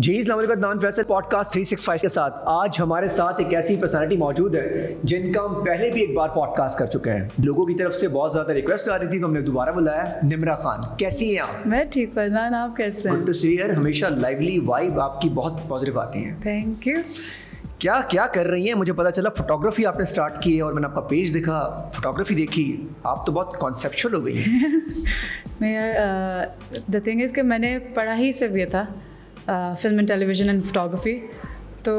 जी अस्सलाम वालेकुम, नाम फैसल पॉडकास्ट 365 के साथ आज हमारे साथ एक ऐसी पर्सनालिटी मौजूद है जिनका हम पहले भी एक बार पॉडकास्ट कर चुके हैं। लोगों की तरफ से बहुत ज़्यादा रिक्वेस्ट आ रही थी तो हमने दोबारा बुलाया। निम्रा खान, कैसी हैं आप? मैं ठीक हूँ अदनान, आप कैसे हैं? गुड टू सी यार, हमेशा लाइवली वाइब आपकी बहुत पॉजिटिव आती है। Thank you. क्या क्या कर रही हैं? मुझे पता चला फोटोग्राफी आपने स्टार्ट की है और मैंने आपका पेज देखा, फोटोग्राफी देखी, आप तो बहुत कॉन्सेप्चुअल हो गई हैं। मैं द थिंग इज़ कि मैंने पढ़ा ही सिर्फ ये था, film and television and photography. तो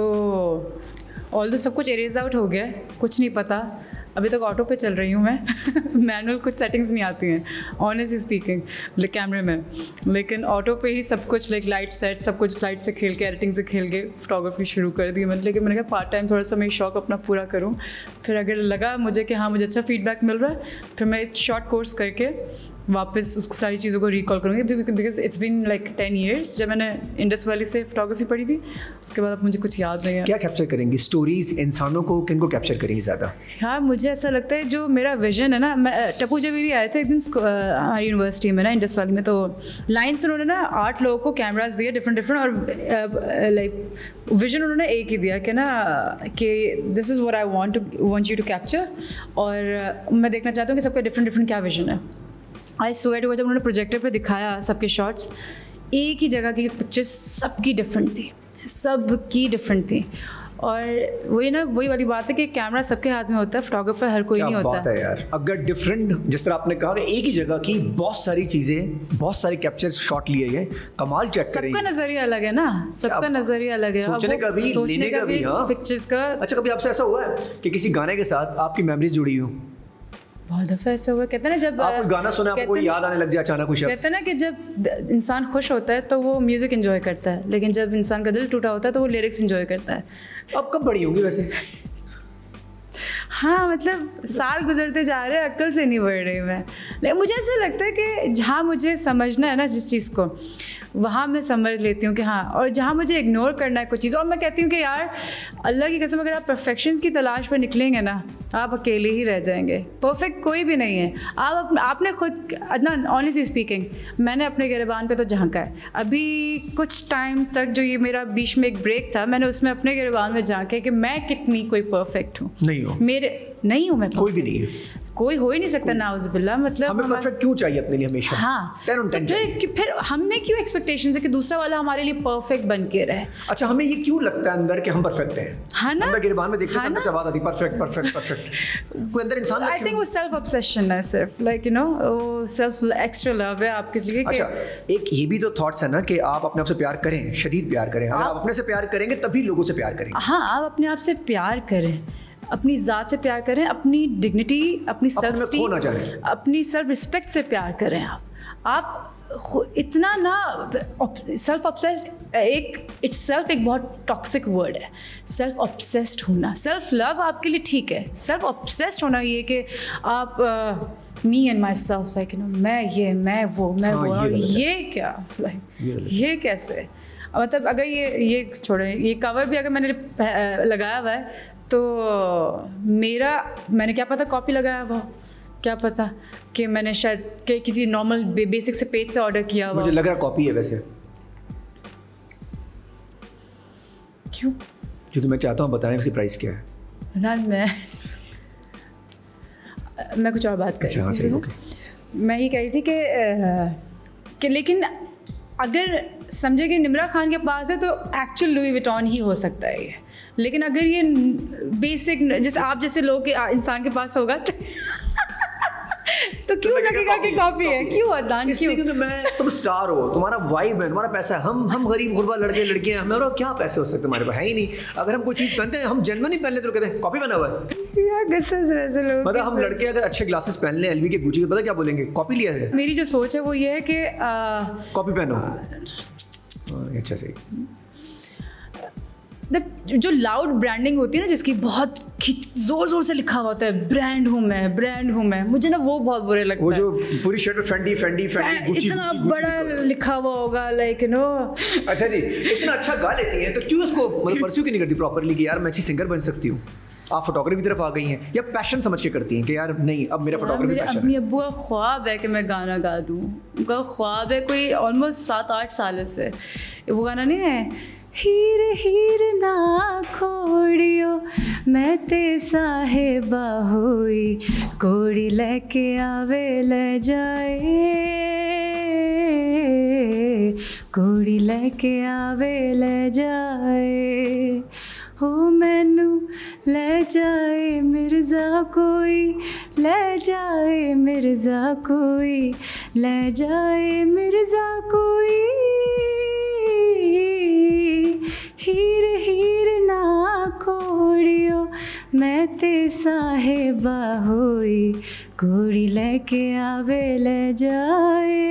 ऑल सब कुछ एरेज आउट हो गया, कुछ नहीं पता। अभी तक ऑटो पे चल रही हूँ मैं मैनुअल कुछ सेटिंग्स नहीं आती हैं ऑनेस्टली स्पीकिंग कैमरे में, लेकिन ऑटो पे ही सब कुछ लाइट सेट सब कुछ लाइट से खेल के एडिटिंग से खेल के फोटोग्राफी शुरू कर दी मैंने। लेकिन मैंने कहा पार्ट टाइम थोड़ा सा मैं शौक अपना पूरा करूँ। फिर अगर लगा मुझे कि हाँ मुझे अच्छा फीडबैक मिल रहा है, फिर मैं एक शॉर्ट कोर्स करके वापस उस सारी चीज़ों को रिकॉल करूँगी, because it's been like 10 years जब मैंने इंडस वैली से फोटोग्राफी पढ़ी थी। उसके बाद अब मुझे कुछ याद नहीं है। क्या कैप्चर करेंगी? स्टोरीज, इंसानों को, किनको कैप्चर करेंगी ज़्यादा? हाँ, मुझे ऐसा लगता है जो मेरा विजन है ना, मैं टप्पू जवेरी आए थे एक दिन हमारी यूनिवर्सिटी में ना, इंडस वैली में। तो लाइन से उन्होंने ना 8 लोगों को कैमराज दिए डिफरेंट और लाइक विजन उन्होंने एक ही दिया कि ना कि this is what I want you to capture. और मैं देखना चाहता हूँ कि सबका डिफरेंट क्या विजन है। आई स्वेयर टू गॉड, जब उन्होंने प्रोजेक्टर पे दिखाया सबके शॉट्स, एक ही जगह की पिक्चर्स सबकी डिफरेंट थी। और वही वाली बात है कि कैमरा सबके हाथ में होता है, फोटोग्राफर हर कोई नहीं होता। बात है यार, अगर डिफरेंट, जिस तरह आपने कहा कि एक ही जगह की बहुत सारी चीजें, बहुत सारे कैप्चर शॉट लिए गए, कमाल चेक करेंगे। सबका नज़रिया अलग है ना, सबका नज़रिया अलग है, सोचने का भी, लेने का भी। हाँ, पिक्चर्स का। अच्छा, कभी आपसे ऐसा हुआ है कि किसी गाने के साथ आपकी मेमोरीज जुड़ी हो? बहुत दफ़ा ऐसा हुआ। कहते हैं ना, जब आप कोई गाना सुना, आपको कोई याद आने लग जाए अचानक कुछ। कहते हैं ना कि जब इंसान खुश होता है तो वो म्यूज़िक एंजॉय करता है, लेकिन जब इंसान का दिल टूटा होता है तो वो लिरिक्स एंजॉय करता है। अब कब बड़ी होंगी वैसे? हाँ, मतलब साल गुजरते जा रहे हैं, अक्ल से नहीं बढ़ रही मैं। लेकिन मुझे ऐसा लगता है कि जहाँ मुझे समझना है ना जिस चीज़ को, वहाँ मैं समझ लेती हूँ कि हाँ, और जहाँ मुझे इग्नोर करना है कुछ चीज़, और मैं कहती हूँ कि यार अल्लाह की कसम, अगर आप परफेक्शंस की तलाश पर निकलेंगे ना, आप अकेले ही रह जाएंगे। परफेक्ट कोई भी नहीं है। आपने खुद अदनान, ऑनेस्टली स्पीकिंग, मैंने अपने गिरबान पे तो झांका है। अभी कुछ टाइम तक जो ये मेरा बीच में एक ब्रेक था, मैंने उसमें अपने गिरबान में झांका कि मैं कितनी कोई परफेक्ट हूँ। नहीं हूँ मैं, कोई भी नहीं है, कोई हो ही नहीं सकता नाउज़ुबिल्लाह। मतलब हमें परफेक्ट क्यों चाहिए अपने लिए हमेशा? हाँ, 10 on 10 फिर हमें क्यों एक्सपेक्टेशन है कि दूसरा वाला हमारे लिए परफेक्ट बन के रहे? अच्छा, हमें ये क्यों लगता है अंदर कि हम परफेक्ट हैं? हाँ ना, अंदर गिरबान में देखते हैं, अंदर से आवाज आती परफेक्ट। कोई अंदर इंसान, आई थिंक वो सेल्फ ऑब्सेशन है, सिर्फ लाइक यू नो वो सेल्फ एक्स्ट्रा लव है आपके लिए। अच्छा, एक ये भी तो थॉट्स है ना कि आप अपने आप से प्यार करें, शदीद प्यार करें। अगर आप अपने से प्यार करेंगे तभी लोगों से प्यार करेंगे। हाँ, आप अपने आप से प्यार करें, अपनी ज़ात से प्यार करें, अपनी डिग्निटी, अपनी सेल्फ स्टीम, अपनी सेल्फ रिस्पेक्ट से प्यार करें। आप इतना ना सेल्फ ऑब्सेस्ड, इट्स सेल्फ एक बहुत टॉक्सिक वर्ड है सेल्फ ऑब्सेस्ड होना। सेल्फ लव आपके लिए ठीक है, सेल्फ ऑब्सेस्ड होना ये कि आप me and my self, like you know, मैं वो ये क्या, लाइक ये कैसे? मतलब अगर ये छोड़े, ये कवर भी अगर मैंने लगाया हुआ है तो मैंने क्या पता कॉपी लगाया हुआ, क्या पता कि मैंने शायद कि किसी नॉर्मल बेसिक से पेज से ऑर्डर किया हुआ। मुझे लग रहा कॉपी है वैसे। क्यों? क्योंकि मैं चाहता हूँ बताएं उसकी प्राइस क्या है ना। मैं कुछ और बात कर रही थी। मैं ये कह रही थी कि लेकिन अगर समझे कि निम्रा खान के पास है तो एक्चुअल लुई विटॉन ही हो सकता है ये। लेकिन अगर ये बेसिक जैसे आप जैसे लोग के इंसान के पास होगा तो क्यों लगेगा कि कॉपी है? क्यों अदनान, क्यों? क्योंकि तुम स्टार हो, तुम्हारा वाइब है, तुम्हारा पैसा है। हम गरीब गुरबा लड़के लड़कियां, हमारा क्या पैसे हो सकते हमारे पास? है ही नहीं। अगर हम कोई चीज़ पहनते हैं, हम जेन्युइन ही पहन लेते, तो कहते हैं कॉपी बना हुआ है। मतलब हम लड़के अगर अच्छे ग्लासेस पहन लें एलवी के, गुची के, पता क्या बोलेंगे? कॉपी लिया है। मेरी जो सोच है वो ये है कि कॉपी पहनो। अच्छा सही। जो लाउड ब्रांडिंग होती है ना, जिसकी बहुत जोर से लिखा हुआ होता है ब्रांड हूँ मैं, मुझे ना वो बहुत बुरे लगता है। वो जो पूरी शर्ट में फेंडी गुची इतना बड़ा लिखा हुआ होगा, लाइक यू नो। अच्छा जी, इतना अच्छा गा लेती है तो क्यों उसको मतलब परस्यू क्यों नहीं करती प्रॉपर्ली कि यार मैं अच्छी सिंगर बन सकती हूँ? आप फोटोग्राफी की तरफ आ गई हैं या पैशन समझ के करती हैं कि यार नहीं, अब मेरा फोटोग्राफी पैशन है? मेरे अम्मी अब्बू का ख्वाब है कि मैं गाना गा दूँ। उनका ख्वाब है कोई ऑलमोस्ट 7-8 साल से। वो गाना नहीं है हीर हीर ना खोड़ियो मैं ते साहेबा होई कोड़ी लेके आवे ले जाए कोड़ी लेके आवे ले जाए हो मैनू ले जाए मिर्ज़ा कोई ले जाए मिर्ज़ा कोई ले जाए मिर्ज़ा कोई हीर हीर ना खोड़ियो मैं ते साहेबा होई कोड़ी लेके आवे ले जाए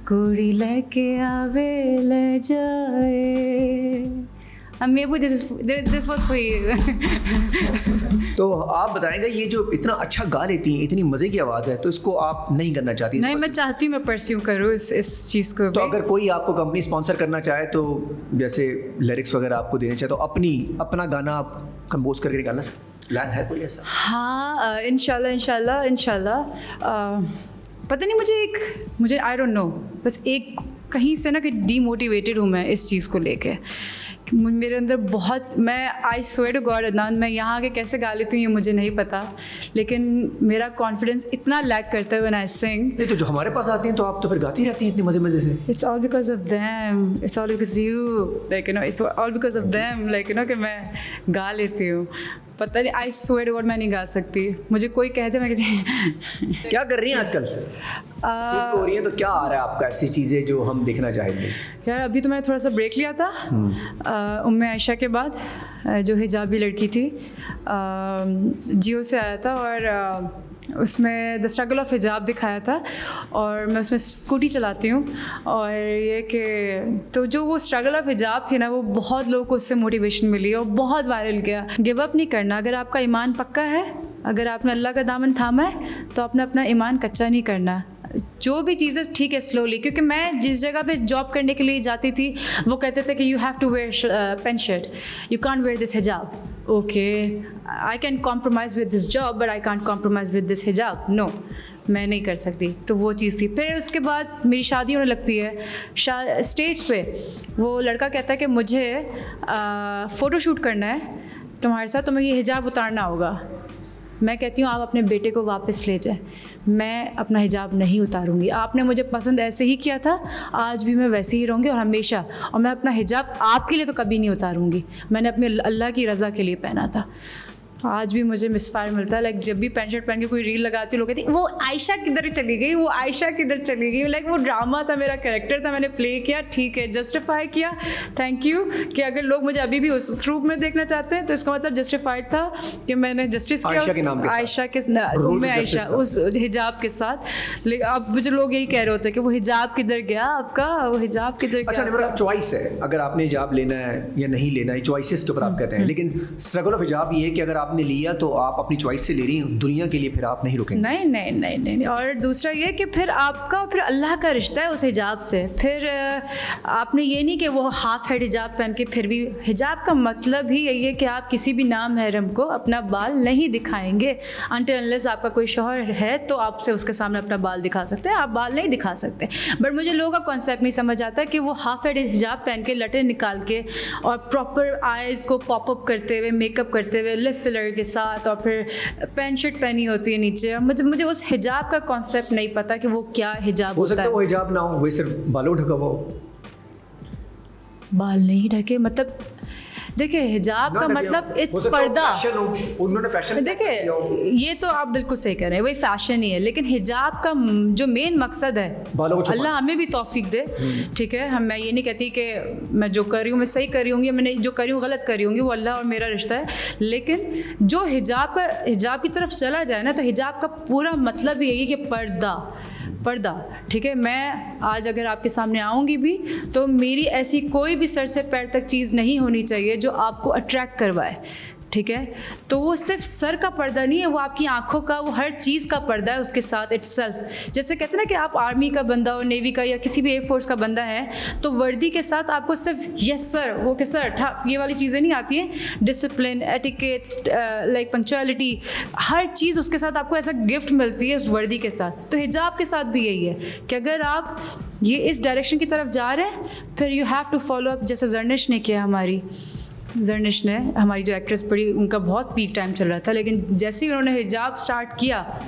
कोड़ी लेके आवे ले जाए Maybe this was for you. तो आप बताएंगे ये जो इतना अच्छा गा लेती हैं, इतनी मज़े की आवाज़ है, तो इसको आप नहीं करना चाहती? नहीं, मैं चाहती हूँ मैं परस्यू करूँ इस चीज़ को। तो अगर कोई आपको कंपनी स्पॉन्सर करना चाहे तो जैसे लिरिक्स वगैरह आपको देने चाहे तो अपना गाना आप कंपोज करके निकालना प्लान है कोई ऐसा? हाँ, इंशाल्लाह। पता नहीं मुझे आई डोंट नो, बस एक कहीं से ना कि डीमोटिवेटेड हूँ मैं इस चीज़ को लेके। मेरे अंदर बहुत, मैं I swear to God Adnan, मैं यहाँ आके कैसे गा लेती हूँ ये मुझे नहीं पता, लेकिन मेरा कॉन्फिडेंस इतना लैक करता है व्हेन आई सिंग। नहीं तो जो हमारे पास आती हैं तो आप तो फिर गाती रहती हैं इतनी मज़े से। It's all because of them, it's all because you, like you know, it's all because of them, like you know, कि मैं गा लेती हूँ। पता नहीं, आई स्वेयर टू गॉड मैं नहीं गा सकती। मुझे कोई कहते, मैं कहती क्या कर रही हैं आजकल? हो रही है तो क्या आ रहा है आपका, ऐसी चीज़ें जो हम देखना चाहेंगे? यार अभी तो मैंने थोड़ा सा ब्रेक लिया था उम्मे आयशा के बाद, जो हिजाबी लड़की थी, जियो से आया था और उसमें द स्ट्रगल ऑफ हिजाब दिखाया था और मैं उसमें स्कूटी चलाती हूँ। और ये कि तो जो वो स्ट्रगल ऑफ हिजाब थी ना, वो बहुत लोगों को उससे मोटिवेशन मिली और बहुत वायरल गया। गिव अप नहीं करना, अगर आपका ईमान पक्का है, अगर आपने अल्लाह का दामन थामा है तो आपने अपना ईमान कच्चा नहीं करना। जो भी चीज़ें ठीक है स्लोली, क्योंकि मैं जिस जगह पे जॉब करने के लिए जाती थी वो कहते थे कि you have to wear pant shirt, you can't wear this hijab. Okay, I can compromise with this job but I can't compromise with this hijab. No, मैं नहीं कर सकती। तो वो चीज़ थी। फिर उसके बाद मेरी शादी होने लगती है। स्टेज पे वो लड़का कहता है कि मुझे फ़ोटोशूट करना है तुम्हारे साथ, तुम्हें ये हिजाब उतारना होगा। मैं कहती हूँ आप अपने बेटे को वापस ले जाए, मैं अपना हिजाब नहीं उतारूँगी। आपने मुझे पसंद ऐसे ही किया था, आज भी मैं वैसे ही रहूँगी और हमेशा। और मैं अपना हिजाब आपके लिए तो कभी नहीं उतारूँगी, मैंने अपने अल्लाह की रज़ा के लिए पहना था। आज भी मुझे मिसफायर मिलता है, लाइक जब भी पैंट शर्ट पहन के कोई रील लगाती, लोग कहते हैं वो आयशा किधर चली गई, वो आयशा किधर चली गई। लाइक वो ड्रामा था, मेरा कैरेक्टर था, मैंने प्ले किया, ठीक है, जस्टिफाई किया, थैंक यू। कि अगर लोग मुझे अभी भी उस रूप में देखना चाहते हैं तो इसका मतलब जस्टिफाइड था कि मैंने जस्टिस किया आयशा के उम्मे आयशा उस हिजाब के साथ। लेकिन अब मुझे लोग यही कह रहे होते हैं कि वो हिजाब किधर गया आपका, वो हिजाब किधर गया। अच्छा, मेरा चॉइस है, अगर आपने हिजाब लेना है या नहीं लेना है, चॉइसेस के ऊपर आप कहते हैं। लेकिन स्ट्रगल ऑफ हिजाब ये है कि अगर आपने लिया तो आप अपनी चॉइस से ले रही हैं दुनिया के लिए, फिर आप नहीं रुकेंगे। नहीं नहीं नहीं नहीं। और दूसरा ये कि फिर आपका फिर अल्लाह का रिश्ता है उस हिजाब से। फिर आपने ये नहीं कि वो हाफ हेड हिजाब पहन के, फिर भी हिजाब का मतलब ही यही है कि आप किसी भी नामहरम को अपना बाल नहीं दिखाएंगे अनटिल अनलेस आपका कोई शौहर है तो आपसे उसके सामने अपना बाल दिखा सकते हैं, आप बाल नहीं दिखा सकते। बट मुझे लोगों का कॉन्सेप्ट नहीं समझ आता कि वो हाफ हेड हिजाब पहन के लटे निकाल के और प्रॉपर आइज़ को पॉपअप करते हुए, मेकअप करते हुए, लिप फिलर के साथ, और फिर पैंट शर्ट पहनी होती है नीचे। मुझे उस हिजाब का कॉन्सेप्ट नहीं पता कि वो क्या हिजाब हो सकता है। वो हिजाब ना हो, वो सिर्फ बालों ढका हुआ हो। बाल नहीं ढके मतलब, देखिए हिजाब का मतलब इट्स पर्दा। उन्होंने फैशन, देखिए ये तो आप बिल्कुल सही कह रहे हैं, वही फैशन ही है। लेकिन हिजाब का जो मेन मकसद है, अल्लाह हमें भी तौफीक दे, ठीक है। मैं ये नहीं कहती कि मैं जो कर रही हूँ मैं सही कर रही हूँगी, मैंने जो करी हूँ गलत कर रही हूँगी, वो अल्लाह और मेरा रिश्ता है। लेकिन जो हिजाब की तरफ चला जाए ना, तो हिजाब का पूरा मतलब यही है कि पर्दा, ठीक है। मैं आज अगर आपके सामने आऊँगी भी तो मेरी ऐसी कोई भी सर से पैर तक चीज़ नहीं होनी चाहिए जो आपको अट्रैक्ट करवाए, ठीक है, तो वो सिर्फ सर का पर्दा नहीं है, वो आपकी आंखों का, वो हर चीज़ का पर्दा है उसके साथ इटसेल्फ। जैसे कहते हैं ना कि आप आर्मी का बंदा हो, नेवी का या किसी भी एयर फोर्स का बंदा है, तो वर्दी के साथ आपको सिर्फ यस सर, वो के सर ये वाली चीज़ें नहीं आती हैं। डिसिप्लिन, एटिकेट्स, लाइक पंक्चुअलिटी, हर चीज़ उसके साथ आपको ऐसा गिफ्ट मिलती है उस वर्दी के साथ। तो हिजाब के साथ भी यही है कि अगर आप ये इस डायरेक्शन की तरफ जा रहे हैं, फिर you have to follow up. जैसे जर्निश ने किया, जर्निश ने, हमारी जो एक्ट्रेस पड़ी, उनका बहुत पीक टाइम चल रहा था, लेकिन जैसे ही उन्होंने हिजाब स्टार्ट किया,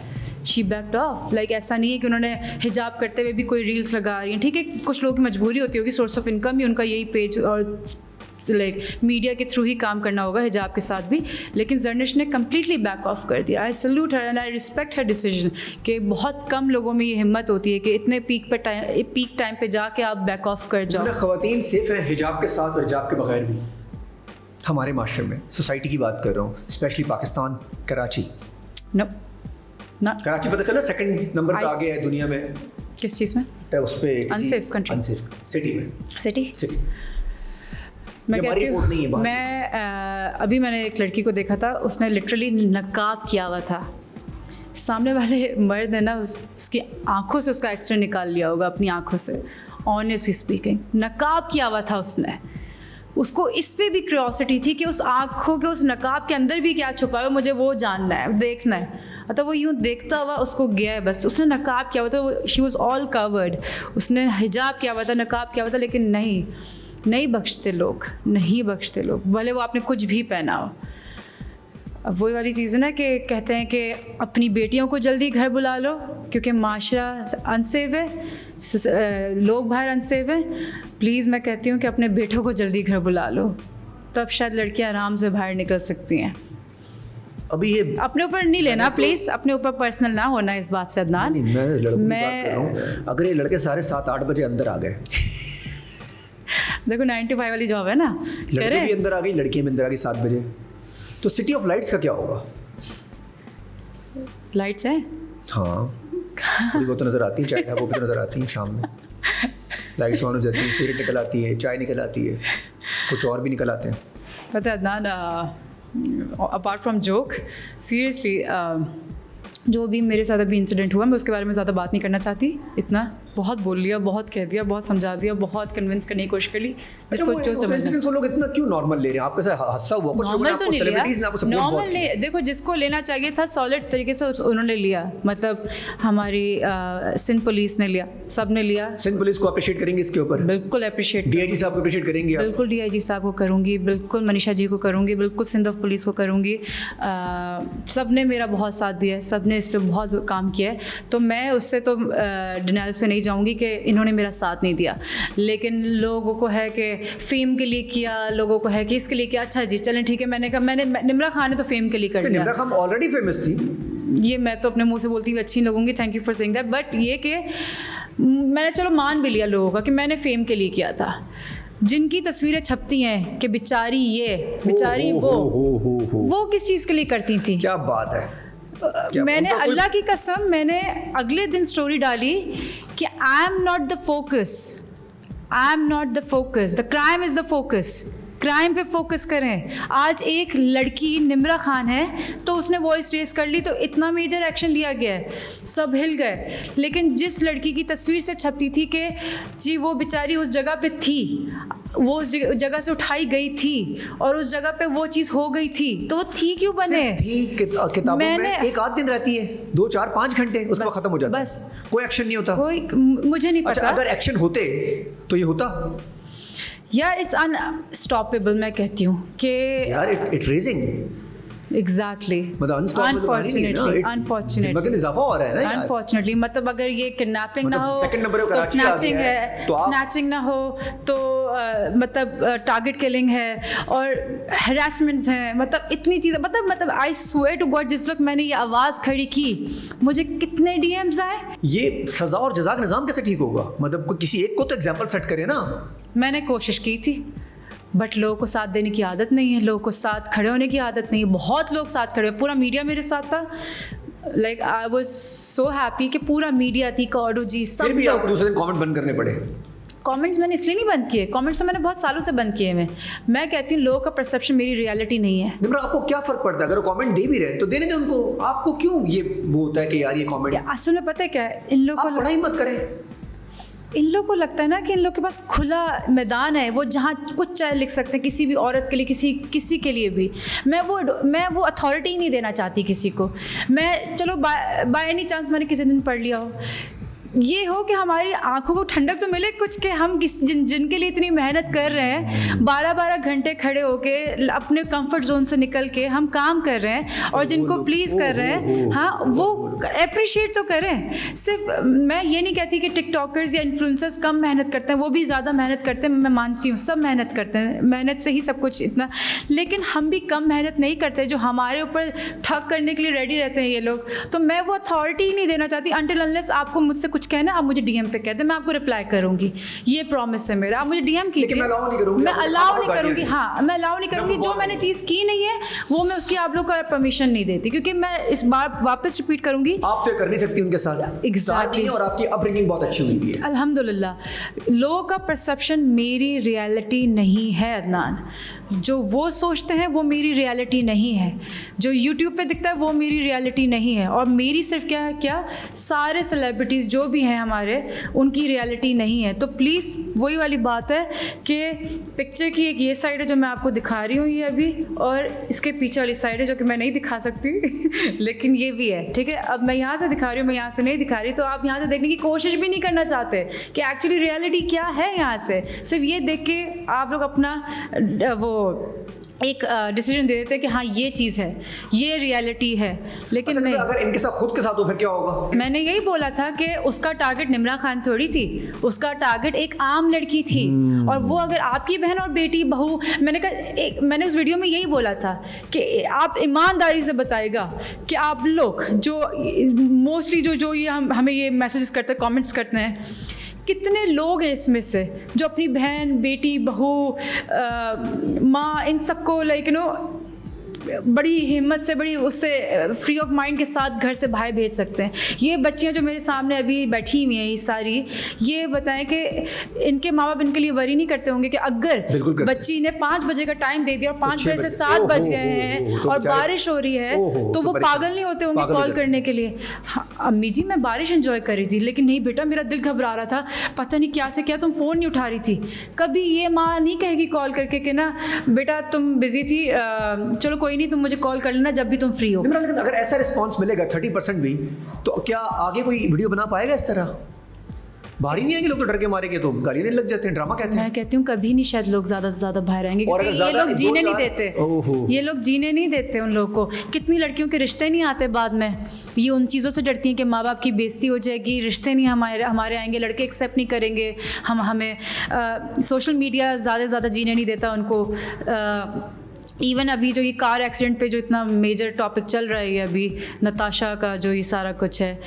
शी बैक्ड ऑफ। लाइक ऐसा नहीं है कि उन्होंने हिजाब करते हुए भी कोई रील्स लगा रही हैं, ठीक है, कुछ लोगों की मजबूरी होती होगी, सोर्स ऑफ इनकम ही उनका यही पेज और लाइक मीडिया के थ्रू ही काम करना होगा हिजाब के साथ भी, लेकिन जर्निश ने कम्प्लीटली बैक ऑफ कर दिया। I salute her and I respect her decision कि बहुत कम लोगों में ये हिम्मत होती है कि इतने पीक टाइम पे जाके आप बैक ऑफ कर जाओ। ख़वातीन सेफ हैं हिजाब के साथ और हिजाब के बगैर भी हमारे माशरे में, सोसाइटी की बात कर रहा हूँ, स्पेशली पाकिस्तान, कराची। नो ना, कराची पता चला सेकंड नंबर पे आ गया है दुनिया में। किस चीज़ में? उस पे अनसेफ कंट्री, अनसेफ सिटी में। सिटी मैं कहती हूँ, अभी मैंने एक लड़की को देखा था, उसने लिटरली नकाब किया हुआ था। सामने वाले मर्द ने ना उसकी आंखों से उसका एक्सरे निकाल लिया होगा, अपनी आंखों से, ऑनेस्टली स्पीकिंग। नकाब किया हुआ था उसने। उसको इस पे भी क्यूरियोसिटी थी कि उस आँखों के उस नकाब के अंदर भी क्या छुपा है, मुझे वो जानना है, देखना है। मतलब वो यूँ देखता हुआ उसको गया है बस। उसने नकाब किया हुआ था, शी वॉज ऑल कवर्ड, उसने हिजाब किया हुआ था, नकाब किया हुआ था, लेकिन नहीं बख्शते लोग, नहीं बख्शते लोग, भले वो आपने कुछ भी पहना हो। अब वही वाली चीज़ है ना कि कहते हैं कि अपनी बेटियों को जल्दी घर बुला लो क्योंकि माशरा अनसेफ है, लोग बाहर अनसेफ हैं। प्लीज़ मैं कहती हूँ कि अपने बेटों को जल्दी घर बुला लो, तब शायद लड़कियाँ आराम से बाहर निकल सकती हैं। अभी ये अपने ऊपर नहीं लेना, प्लीज़ अपने ऊपर पर्सनल ना होना इस बात से अदनान। मैं लड़कों की बात कर रहा हूँ। अगर ये लड़के सारे 7-8 बजे अंदर आ गए, देखो 9 to 5 वाली जॉब है ना, लड़के भी अंदर आ गई, लड़कियाँ भी अंदर आ गई 7 बजे, तो सिटी ऑफ लाइट्स का क्या होगा? लाइट्स है, हाँ, थोड़ी बहुत नज़र आती है, चाय ढाबों पे नज़र आती है शाम में, लाइट्स ऑन हो जाती है, सिगरेट निकल आती है, चाय निकल आती है, कुछ और भी निकल आते हैं। पता है Adnan, apart from joke, seriously जो भी मेरे साथ अभी इंसिडेंट हुआ, मैं उसके बारे में ज़्यादा बात नहीं करना चाहती। इतना बहुत बोल लिया, बहुत कह दिया, बहुत समझा दिया, बहुत कन्विंस करने की कोशिश कर ली, जिसको जो समझना। वो लोग इतना क्यों नॉर्मल ले रहे हैं? आपके साथ हादसा हुआ, कुछ लोगों ने आपको सेलिब्रिटीज ने आपको सपोर्ट बहुत नॉर्मल ले, देखो जिसको लेना चाहिए था सॉलिड तरीके से उन्होंने लिया। मतलब हमारी सिंध पुलिस ने लिया, सब ने लिया। सिंध पुलिस को अप्रिशिएट करेंगे इसके ऊपर, बिल्कुल अप्रिशिएट। डीआईजी साहब को अप्रिशिएट करेंगे? बिल्कुल डीआईजी साहब को करूँगी, बिल्कुल मनीषा जी को करूँगी, बिल्कुल सिंध ऑफ पुलिस को करूँगी। सब ने मेरा बहुत साथ दिया है, सब ने इस पर बहुत काम किया है, तो मैं उससे तो डिनाइल्स पे नहीं जाऊँगी कि इन्होंने मेरा साथ नहीं दिया। लेकिन लोगों को है कि फेम के लिए किया, लोगों को है कि इसके लिए किया। अच्छा जी चलें ठीक है, मैंने कहा मैंने निम्रा खान ने तो फेम के लिए कर दिया। निम्रा खान ऑलरेडी फेमस थी, ये मैं तो अपने मुंह से बोलती हुई अच्छी नहीं लगूंगी, thank you for saying that. But ये कि मैंने चलो मान भी लिया लोगों का कि मैंने फेम के लिए किया था। जिनकी तस्वीरें छपती हैं कि बेचारी ये, बेचारी वो किस चीज़ के लिए करती थी? क्या बात है। मैंने अल्लाह की कसम, मैंने अगले दिन स्टोरी डाली कि I am not the focus, I am not the focus, the crime is the focus. Crime पे फोकस करें। आज एक लड़की निम्रा खान है तो उसने वॉइस रेस कर ली तो इतना मेजर एक्शन लिया गया है, सब हिल गए। लेकिन जिस लड़की की तस्वीर से छपती थी कि जी वो बेचारी उस जगह पे थी, वो उस जगह से उठाई गई थी और उस जगह पे वो चीज़ हो गई थी, तो वो थी क्यों बने? किताबों में एक आध दिन रहती है, 2, 4, 5 घंटे, उसके बाद खत्म हो जाता है, बस कोई एक्शन नहीं होता। कोई, मुझे नहीं पता। अच्छा, अगर एक्शन होते तो ये होता? यार इट्स अनस्टॉपेबल, मैं कहती हूँ कि यार इट रेजिंग एग्जैक्टली, अनफॉर्चुनेटली मतलब अगर ये किडनैपिंग ना हो तो स्नैचिंग है, स्नैचिंग ना हो तो मतलब टारगेट किलिंग है और हरासमेंट्स हैं, मतलब इतनी चीज़ें, मतलब आई स्वेयर टू गॉड जिस वक्त मैंने ये आवाज़ खड़ी की मुझे कितने डीएम्स आए। ये सज़ा और जज़ा का निज़ाम कैसे ठीक होगा? मतलब किसी एक को तो एग्जाम्पल सेट करे ना। मैंने कोशिश की थी बट लोगों को साथ देने की आदत नहीं है, लोगों को साथ खड़े होने की आदत नहीं है। बहुत लोग साथ खड़े हुए, पूरा मीडिया मेरे साथ था। Like I was so happy कि पूरा मीडिया थी, कॉडो जी, सब। फिर भी आपको दूसरे दिन कमेंट बंद करने पड़े? कमेंट्स मैंने इसलिए नहीं बंद किए, कमेंट्स तो मैंने बहुत सालों से बंद किए हैं। मैं कहती हूँ लोगों का परसेप्शन मेरी रियलिटी नहीं है। निम्रा, आपको क्या फर्क पड़ता है अगर वो कमेंट दे भी रहे तो देने दे उनको, आपको क्यों ये वो होता है कि यार ये कमेंट? असल में पता है क्या है, इन लोगों को पढ़ाई मत करें। इन लोगों को लगता है ना कि इन लोगों के पास खुला मैदान है, वो जहाँ कुछ चाहे लिख सकते हैं, किसी भी औरत के लिए, किसी के लिए भी। मैं वो अथॉरिटी ही नहीं देना चाहती किसी को। मैं चलो बाय एनी चांस मैंने किसी दिन पढ़ लिया हो, ये हो कि हमारी आंखों को ठंडक तो मिले कुछ, कि हम जिनके लिए इतनी मेहनत कर रहे हैं, 12-12 घंटे खड़े होके अपने कंफर्ट जोन से निकल के हम काम कर रहे हैं और जिनको प्लीज़ कर रहे हैं, हाँ वो अप्रिशिएट तो करें। सिर्फ मैं ये नहीं कहती कि टिकटॉकर्स या इन्फ्लुएंसर्स कम मेहनत करते हैं, वो भी ज़्यादा मेहनत करते हैं, मैं मानती हूँ, सब मेहनत करते हैं, मेहनत से ही सब कुछ इतना, लेकिन हम भी कम मेहनत नहीं करते जो हमारे ऊपर ठग करने के लिए रेडी रहते हैं ये लोग। तो मैं वो अथॉरिटी ही नहीं देना चाहती। अनटिल अनलेस आपको मुझसे कुछ कहना, आप मुझे डीएम पे कह दे, मैं आपको रिप्लाई करूंगी, ये प्रॉमिस है मेरा। आप मुझे डीएम कीजिए, मैं अलाउ नहीं करूंगी। हाँ, मैं अलाउ नहीं करूंगी। जो मैंने चीज़ की नहीं है वो मैं उसकी आप लोग को परमिशन नहीं देती, क्योंकि मैं इस बार वापस रिपीट करूंगी, आप तो कर नहीं सकती उनके साथ। एग्जैक्टली। और आपकी अपब्रिंगिंग बहुत अच्छी हुई है, अल्हम्दुलिल्लाह। लोगों का परसेप्शन मेरी रियलिटी नहीं है अदनान। जो वो सोचते हैं वो मेरी रियलिटी नहीं है, जो यूट्यूब पे दिखता है वो मेरी रियलिटी नहीं है। और मेरी सिर्फ क्या सारे सेलिब्रिटीज़ जो भी हैं हमारे, उनकी रियलिटी नहीं है। तो प्लीज़ वही वाली बात है कि पिक्चर की एक ये साइड है जो मैं आपको दिखा रही हूँ ये अभी, और इसके पीछे वाली साइड है जो कि मैं नहीं दिखा सकती लेकिन ये भी है, ठीक है। अब मैं यहाँ से दिखा रही हूँ, मैं यहाँ से नहीं दिखा रही, तो आप यहाँ से देखने की कोशिश भी नहीं करना चाहते कि एक्चुअली रियलिटी क्या है। यहाँ से सिर्फ ये देख के आप लोग अपना वो एक डिसीजन दे देते हैं कि हाँ ये चीज़ है, ये रियलिटी है, लेकिन नहीं। अगर इनके साथ खुद के साथ हो फिर क्या होगा? मैंने यही बोला था कि उसका टारगेट निम्रा खान थोड़ी थी, उसका टारगेट एक आम लड़की थी। और वो अगर आपकी बहन और बेटी बहू, मैंने उस वीडियो में यही बोला था कि आप ईमानदारी से बताएगा कि आप लोग जो मोस्टली जो ये हमें ये मैसेजेस करते हैं, कमेंट्स करते हैं, कितने लोग हैं इसमें से जो अपनी बहन, बेटी, बहू, माँ, इन सबको लाइक बड़ी हिम्मत से, बड़ी उससे फ्री ऑफ माइंड के साथ घर से बाहर भेज सकते हैं। ये बच्चियां जो मेरे सामने अभी बैठी हुई हैं ये सारी, ये बताएं कि इनके माँ बाप इनके लिए वरी नहीं करते होंगे कि अगर बच्ची ने 5 बजे का टाइम दे दिया और 5 बजे से 7 बज गए हैं और बारिश हो रही है, तो वो पागल नहीं होते होंगे कॉल करने के लिए? हाँ अम्मी जी मैं बारिश एंजॉय कर रही थी, लेकिन नहीं बेटा मेरा दिल घबरा रहा था, पता नहीं क्या से क्या तुम फ़ोन नहीं उठा रही थी। कभी ये माँ नहीं कहेगी कॉल करके कि ना बेटा तुम बिजी थी, चलो कोई नहीं तुम मुझे कॉल कर लेना जब भी तुम फ्री हो। लेकिन अगर ऐसा रिस्पांस मिलेगा 30% भी, तो क्या आगे कोई वीडियो बना पाएगा इस तरह? बाहर ही नहीं आएंगे लोग, तो डर के मारे के तो गाली देने लग जाते हैं, ड्रामा कहते हैं। मैं कहती हूँ कभी नहीं शायद लोग ज़्यादा से ज़्यादा बाहर आएंगे, क्योंकि ये लोग जीने नहीं देते, ये लोग जीने नहीं देते उन लोगों को। कितनी लड़कियों के रिश्ते नहीं आते बाद में, ये उन चीज़ों से डरती हैं कि माँ बाप की बेइज्जती हो जाएगी, रिश्ते नहीं हमारे आएंगे, लड़के एक्सेप्ट नहीं करेंगे, हमें सोशल मीडिया ज़्यादा से ज़्यादा जीने नहीं देता उनको। इवन अभी जो ये कार एक्सीडेंट पे जो इतना मेजर टॉपिक चल रहा है अभी, नताशा का जो ये सारा कुछ है,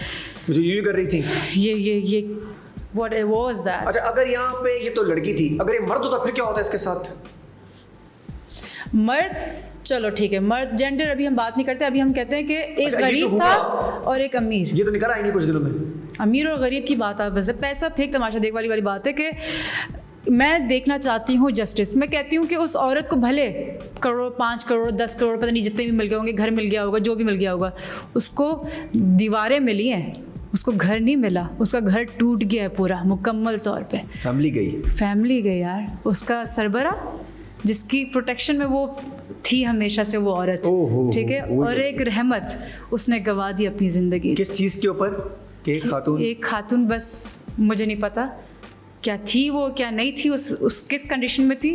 जो यूँ कर रही थी, ये What was that? अच्छा अगर यहाँ पे ये तो लड़की थी, अगर ये मर्द होता फिर क्या होता है इसके साथ? मर्द चलो ठीक है, मर्द जेंडर अभी हम बात नहीं करते, अभी हम कहते हैं कि एक गरीब था और एक अमीर। ये तो निकल आएंगे कुछ दिनों में। अमीर और गरीब की बात है, बस पैसा फेंक तमाशा देख वाली बात है कि मैं देखना चाहती हूँ जस्टिस। मैं कहती हूँ कि उस औरत को भले करोड़, 5 करोड़, 10 करोड़, पता नहीं जितने भी मिल गए होंगे, घर मिल गया होगा, जो भी मिल गया होगा, उसको दीवारें मिली हैं, उसको घर नहीं मिला, उसका घर टूट गया है पूरा मुकम्मल तौर पे, फैमिली गई यार, उसका सरबरा जिसकी प्रोटेक्शन में वो थी हमेशा से वो औरत, ठीक है, और एक रहमत उसने गवा दी अपनी ज़िंदगी। किस चीज़ के ऊपर? एक खातून, बस मुझे नहीं पता क्या थी वो, क्या नहीं थी, उस किस कंडीशन में थी।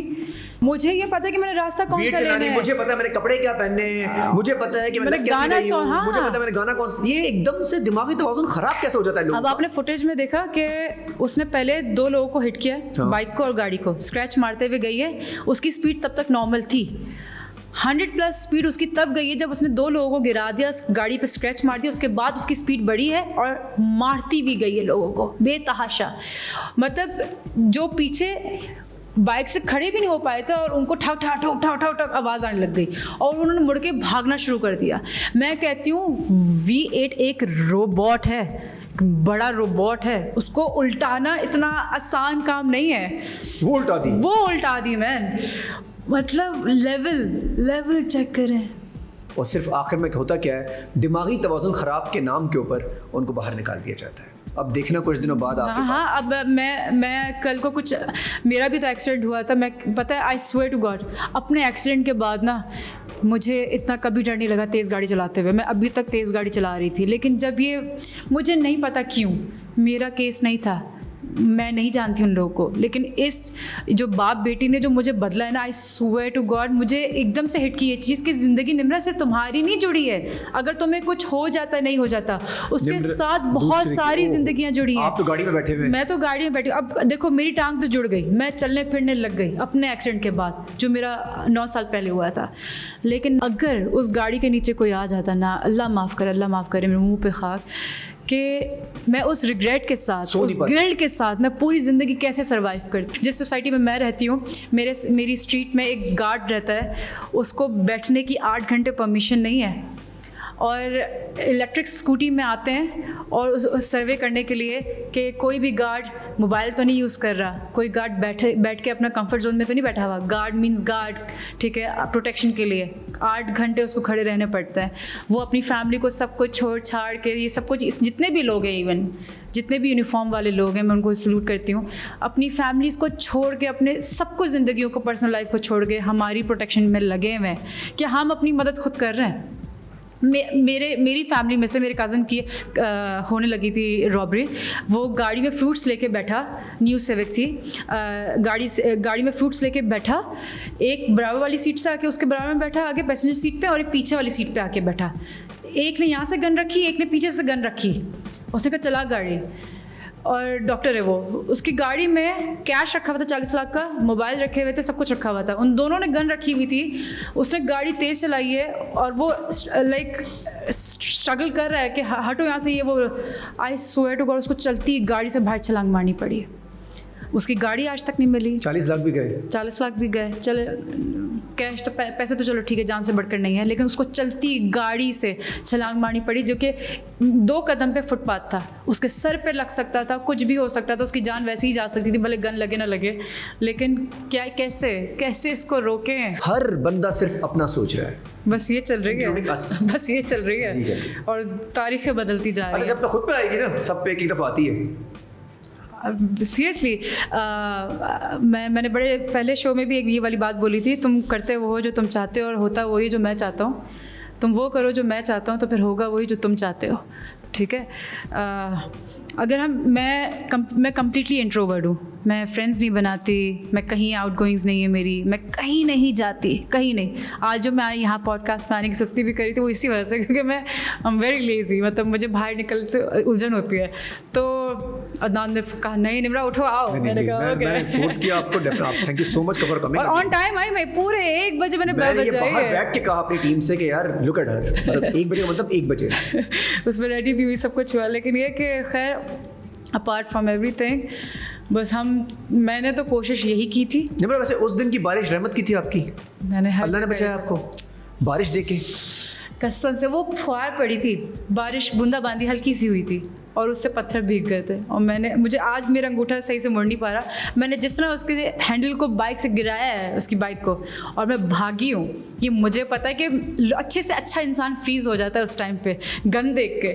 मुझे ये पता है कि मैंने रास्ता कौन सा लेना है, मुझे पता है मैंने कपड़े क्या पहनने हैं, मुझे पता है कि मैंने गाना मुझे पता है मैंने गाना कौन। ये एकदम से दिमागी तवाज़ुन खराब कैसे हो जाता है लोगों का? अब आपने फुटेज में देखा कि उसने पहले 2 लोगों को हिट किया, बाइक को और गाड़ी को, स्क्रैच मारते हुए गई है। उसकी स्पीड तब तक नॉर्मल थी, 100+ स्पीड उसकी तब गई है जब उसने 2 लोगों को गिरा दिया, गाड़ी पे स्क्रैच मार दिया, उसके बाद उसकी स्पीड बढ़ी है और मारती भी गई है लोगों को बेतहाशा। मतलब जो पीछे बाइक से खड़े भी नहीं हो पाए थे और उनको ठक ठक ठक ठक ठक ठक आवाज़ आने लग गई और उन्होंने मुड़ के भागना शुरू कर दिया। मैं कहती हूँ V8 एक रोबोट है, बड़ा रोबोट है, उसको उल्टाना इतना आसान काम नहीं है। वो उल्टा दी मैन, मतलब लेवल चेक करें। और सिर्फ आखिर में होता क्या है, दिमागी तवाज़ुन ख़राब के नाम के ऊपर उनको बाहर निकाल दिया जाता है। अब देखना कुछ दिनों बाद आपके पास। हाँ, अब मैं कल को कुछ, मेरा भी तो एक्सीडेंट हुआ था, मैं पता है, आई स्वेयर टू गॉड, अपने एक्सीडेंट के बाद ना मुझे इतना कभी डर नहीं लगा तेज़ गाड़ी चलाते हुए। मैं अभी तक तेज़ गाड़ी चला रही थी, लेकिन जब ये, मुझे नहीं पता क्यों, मेरा केस नहीं था, मैं नहीं जानती उन लोगों को, लेकिन इस जो बाप बेटी ने जो मुझे बदला है ना, आई स्वेयर टू गॉड, मुझे एकदम से हिट की ये चीज़ कि ज़िंदगी निम्रा से तुम्हारी नहीं जुड़ी है। अगर तुम्हें कुछ हो जाता नहीं हो जाता, उसके साथ बहुत सारी जिंदगियां जुड़ी हैं। आप तो गाड़ी में बैठे हुए। मैं तो गाड़ी में बैठी। अब देखो मेरी टांग तो जुड़ गई, मैं चलने फिरने लग गई अपने एक्सीडेंट के बाद, जो मेरा 9 साल पहले हुआ था। लेकिन अगर उस गाड़ी के नीचे कोई आ जाता ना, अल्लाह माफ़ करे मेरे मुँह पे खाक, कि मैं उस रिग्रेट के साथ, उस गिल्ट के साथ मैं पूरी ज़िंदगी कैसे सरवाइव करती। जिस सोसाइटी में मैं रहती हूँ, मेरी स्ट्रीट में एक गार्ड रहता है, उसको बैठने की 8 घंटे परमिशन नहीं है, और इलेक्ट्रिक स्कूटी में आते हैं और सर्वे करने के लिए कि कोई भी गार्ड मोबाइल तो नहीं यूज़ कर रहा, कोई गार्ड बैठ के अपना कंफर्ट जोन में तो नहीं बैठा हुआ। गार्ड मींस गार्ड, ठीक है, प्रोटेक्शन के लिए 8 घंटे उसको खड़े रहने पड़ता है। वो अपनी फैमिली को सब कुछ छोड़ छाड़ के, ये सब कुछ, जितने भी लोग हैं, इवन जितने भी यूनिफॉर्म वाले लोग हैं, मैं उनको सलूट करती हूँ, अपनी फैमिलीज़ को छोड़ के, अपने सब कुछ ज़िंदगियों को, पर्सनल लाइफ को छोड़ के हमारी प्रोटेक्शन में लगे हुए हैं कि हम अपनी मदद खुद कर रहे हैं। मेरी फैमिली में से मेरे कज़न की होने लगी थी रॉबरी। वो गाड़ी में फ्रूट्स लेके बैठा, न्यू सिविक थी, गाड़ी में फ्रूट्स लेके बैठा, एक बराबर वाली सीट से आके उसके बराबर में बैठा, आगे पैसेंजर सीट पे, और एक पीछे वाली सीट पे आके बैठा। एक ने यहाँ से गन रखी, एक ने पीछे से गन रखी। उसने कहा चला गाड़ी, और डॉक्टर है वो, उसकी गाड़ी में कैश रखा हुआ था 40 लाख का, मोबाइल रखे हुए थे, सब कुछ रखा हुआ था। उन दोनों ने गन रखी हुई थी। उसने गाड़ी तेज़ चलाई है और वो लाइक स्ट्रगल कर रहा है कि हटो यहाँ से, ये वो। आई स्वेयर टू गॉड, उसको चलती गाड़ी से बाहर छलांग मारनी पड़ी। उसकी गाड़ी आज तक नहीं मिली। 40 लाख भी गए। 40 लाख भी गए। चले, कैश तो पैसे तो चलो ठीक है, जान से बढ़कर नहीं है, लेकिन उसको चलती गाड़ी से छलांग मारनी पड़ी, जो कि 2 कदम पे फुटपाथ था। उसके सर पे लग सकता था, कुछ भी हो सकता था, उसकी जान वैसे ही जा सकती थी, भले गन लगे ना लगे। लेकिन क्या, कैसे इसको रोकें? हर बंदा सिर्फ अपना सोच रहा है, बस ये चल रही है, बस ये चल रही है, और तारीखें बदलती जा रही है। जब खुद पे आएगी ना, सब पे एक दफ़ा आती है। सीरियसली मैंने बड़े पहले शो में भी एक ये वाली बात बोली थी, तुम करते वो हो जो तुम चाहते हो, और होता वही जो मैं चाहता हूँ। तुम वो करो जो मैं चाहता हूँ, तो फिर होगा वही जो तुम चाहते हो, ठीक है। अगर मैं कम्प्लीटली इंट्रोवर्ट हूँ, मैं फ्रेंड्स नहीं बनाती, मैं कहीं आउटगोइंग्स नहीं है मेरी, मैं कहीं नहीं जाती, कहीं नहीं। आज जो मैं यहाँ पॉडकास्ट में आने की सुस्ती भी करी थी, वो इसी वजह से, क्योंकि मैं आई एम वेरी लेज़ी, मतलब मुझे बाहर निकल से उलझन होती है। तो अदनान ने कहा नहीं निम्रा उठो आओ, मैंने कहा मैंने फोर्स किया आपको। Thank you so much for coming, और ऑन टाइम आई। मैं पूरे 1 बजे मैंने बेल बजाई है। बाहर बैठ के कहा अपनी टीम से कि यार लुक एट हर, मतलब 1 बजे, मतलब 1 बजे उसमें रेडी भी हुई, सब कुछ हुआ। लेकिन ये कि खैर अपार्ट फ्रॉम एवरीथिंग, बस मैंने तो कोशिश यही की थी। निम्रा, वैसे उस दिन की बारिश रहमत की थी आपकी? मैंने अल्लाह ने बचाया आपको बारिश देख के? कसम से, वो फुहार पड़ी थी बारिश, बूंदाबांदी हल्की सी हुई थी, और उससे पत्थर भीग गए थे। और मुझे आज मेरा अंगूठा सही से मुड़ नहीं पा रहा। मैंने जिस तरह उसके हैंडल को बाइक से गिराया है, उसकी बाइक को, और मैं भागी हूँ। ये मुझे पता है कि अच्छे से अच्छा इंसान फ्रीज़ हो जाता है उस टाइम पे गन देख के,